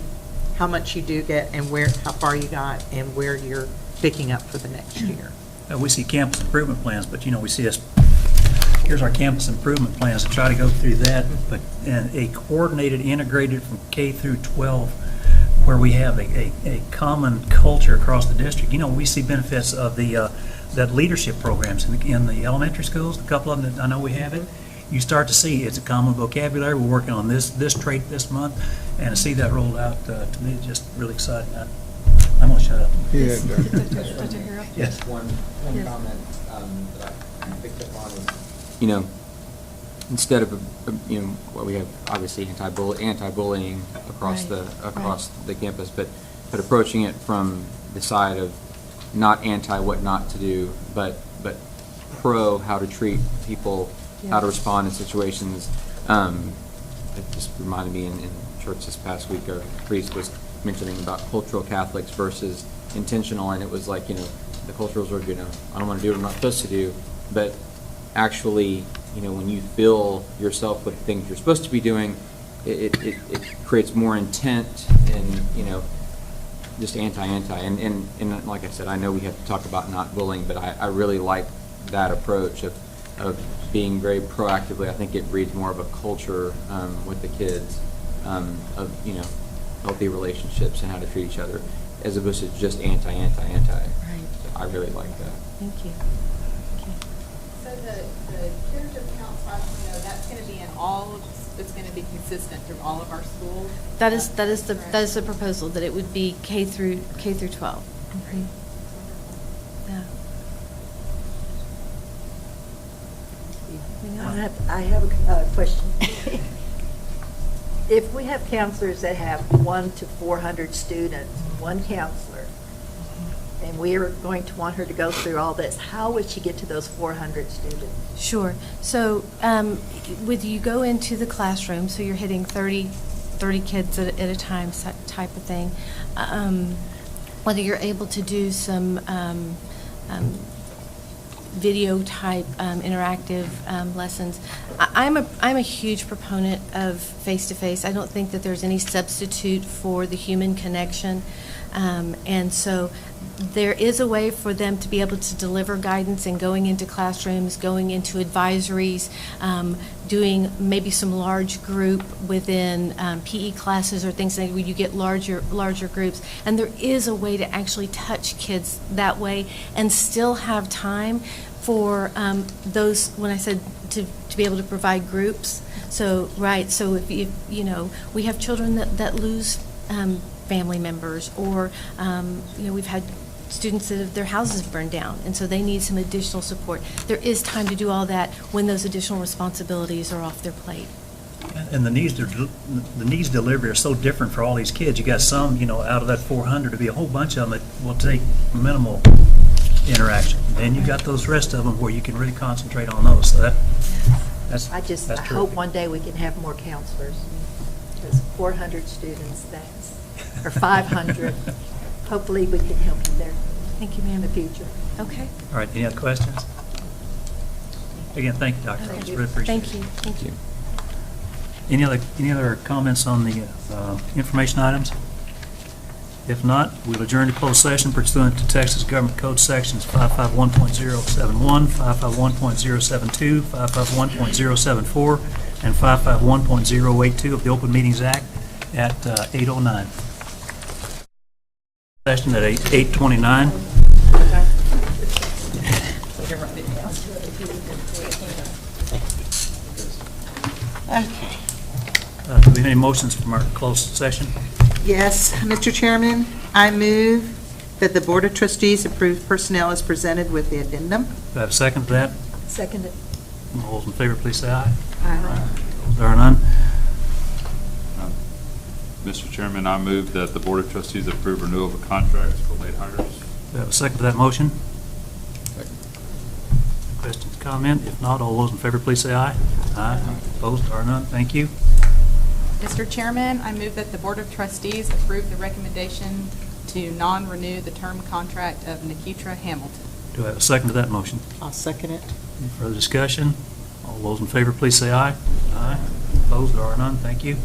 Speaker 9: how much you do get and how far you got and where you're picking up for the next year.
Speaker 1: We see campus improvement plans, but we see us, here's our campus improvement plans, to try to go through that, but a coordinated, integrated from K through 12, where we have a common culture across the district. We see benefits of that leadership programs in the elementary schools, a couple of them that I know we have it. You start to see it's a common vocabulary. We're working on this trait this month, and to see that rolled out, to me, it's just really exciting. I'm going to shut up.
Speaker 3: Yeah.
Speaker 1: Yes.
Speaker 8: One comment that I picked up on was, instead of what we have, obviously anti-bullying across the campus, but approaching it from the side of not anti what not to do, but pro how to treat people, how to respond in situations. It just reminded me in church this past week, our priest was mentioning about cultural Catholics versus intentional, and it was like, the culturals were, I don't want to do what I'm not supposed to do, but actually, when you fill yourself with things you're supposed to be doing, it creates more intent and, just anti. And like I said, I know we have to talk about not bullying, but I really like that approach of being very proactively. I think it breeds more of a culture with the kids of, healthy relationships and how to treat each other, as opposed to just anti. Right. So I really like that.
Speaker 18: Thank you.
Speaker 19: So the character count 5.0, that's going to be in all of, it's going to be consistent through all of our schools?
Speaker 18: That is the proposal, that it would be K through 12. Mm-hmm. Yeah.
Speaker 16: I have a question. If we have counselors that have 1 to 400 students, one counselor, and we are going to want her to go through all this, how would she get to those 400 students?
Speaker 18: Sure. So with you go into the classroom, so you're hitting 30 kids at a time type of thing, whether you're able to do some video type interactive lessons. I'm a huge proponent of face-to-face. I don't think that there's any substitute for the human connection, and so there is a way for them to be able to deliver guidance and going into classrooms, going into advisories, doing maybe some large group within PE classes or things like where you get larger groups. And there is a way to actually touch kids that way and still have time for those, when I said to be able to provide groups. So, right, so if we have children that lose family members, or we've had students that have their houses burned down, and so they need some additional support. There is time to do all that when those additional responsibilities are off their plate.
Speaker 1: And the needs delivery are so different for all these kids. You got some, out of that 400, to be a whole bunch of them that will take minimal interaction. Then you got those rest of them where you can really concentrate on those. So that's
Speaker 16: I hope one day we can have more counselors, because 400 students, or 500. Hopefully we can help you there.
Speaker 18: Thank you, ma'am.
Speaker 16: In the future.
Speaker 18: Okay.
Speaker 1: All right, any other questions? Again, thank you, Dr. Ross. Really appreciate it.
Speaker 18: Thank you.
Speaker 1: Any other comments on the information items? If not, we'll adjourn to closed session pursuant to Texas Government Code Sections 551.071, 551.072, 551.074, and 551.082 of the Open Meetings Act at 8:09. Session at 8:29.
Speaker 9: Okay.
Speaker 1: Do we have any motions from our closed session?
Speaker 9: Yes, Mr. Chairman, I move that the Board of Trustees approve personnel as presented with the addendum.
Speaker 1: Do I have a second to that?
Speaker 16: Seconded.
Speaker 1: All those in favor, please say aye.
Speaker 16: Aye.
Speaker 1: Those are none.
Speaker 17: Mr. Chairman, I move that the Board of Trustees approve renewal of contracts for late hires.
Speaker 1: Do we have a second to that motion? Questions, comment? If not, all those in favor, please say aye. Aye. Opposed, are none. Thank you.
Speaker 19: Mr. Chairman, I move that the Board of Trustees approve the recommendation to non-renew the term contract of Nikitra Hamilton.
Speaker 1: Do I have a second to that motion?
Speaker 9: I'll second it.
Speaker 1: Any further discussion? All those in favor, please say aye. Aye. Opposed, there are none. Thank you.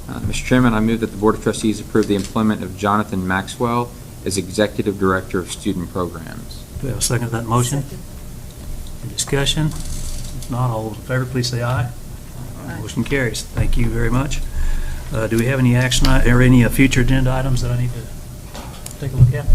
Speaker 20: Mr. Chairman, I move that the Board of Trustees approve the employment of Jonathan Maxwell as Executive Director of Student Programs.
Speaker 1: Do we have a second to that motion? Any discussion? If not, all those in favor, please say aye. Motion carries. Thank you very much. Do we have any action or any future agenda items that I need to take a look at?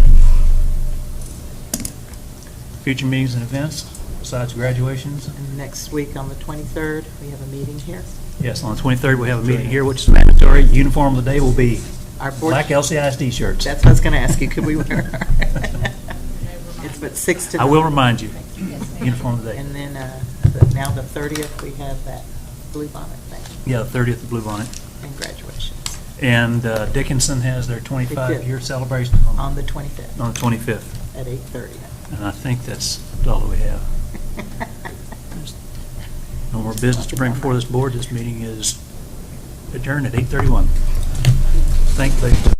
Speaker 1: Future meetings and events besides graduations?
Speaker 9: And next week on the 23rd, we have a meeting here.
Speaker 1: Yes, on the 23rd, we have a meeting here, which is mandatory. Uniform of the day will be
Speaker 9: Our board,
Speaker 1: black LCISD shirts.
Speaker 9: That's what I was going to ask you. Could we wear? It's but 6 to 9.
Speaker 1: I will remind you. Uniform of the day.
Speaker 9: And then now the 30th, we have that blue bonnet thing.
Speaker 1: Yeah, the 30th, the Blue Bonnet.
Speaker 9: And graduation.
Speaker 1: And Dickinson has their 25-year celebration
Speaker 9: On the 25th.
Speaker 1: On the 25th.
Speaker 9: At 8:30.
Speaker 1: And I think that's all that we have. There's no more business to bring before this board. This meeting is adjourned at 8:31. Thank you, ladies.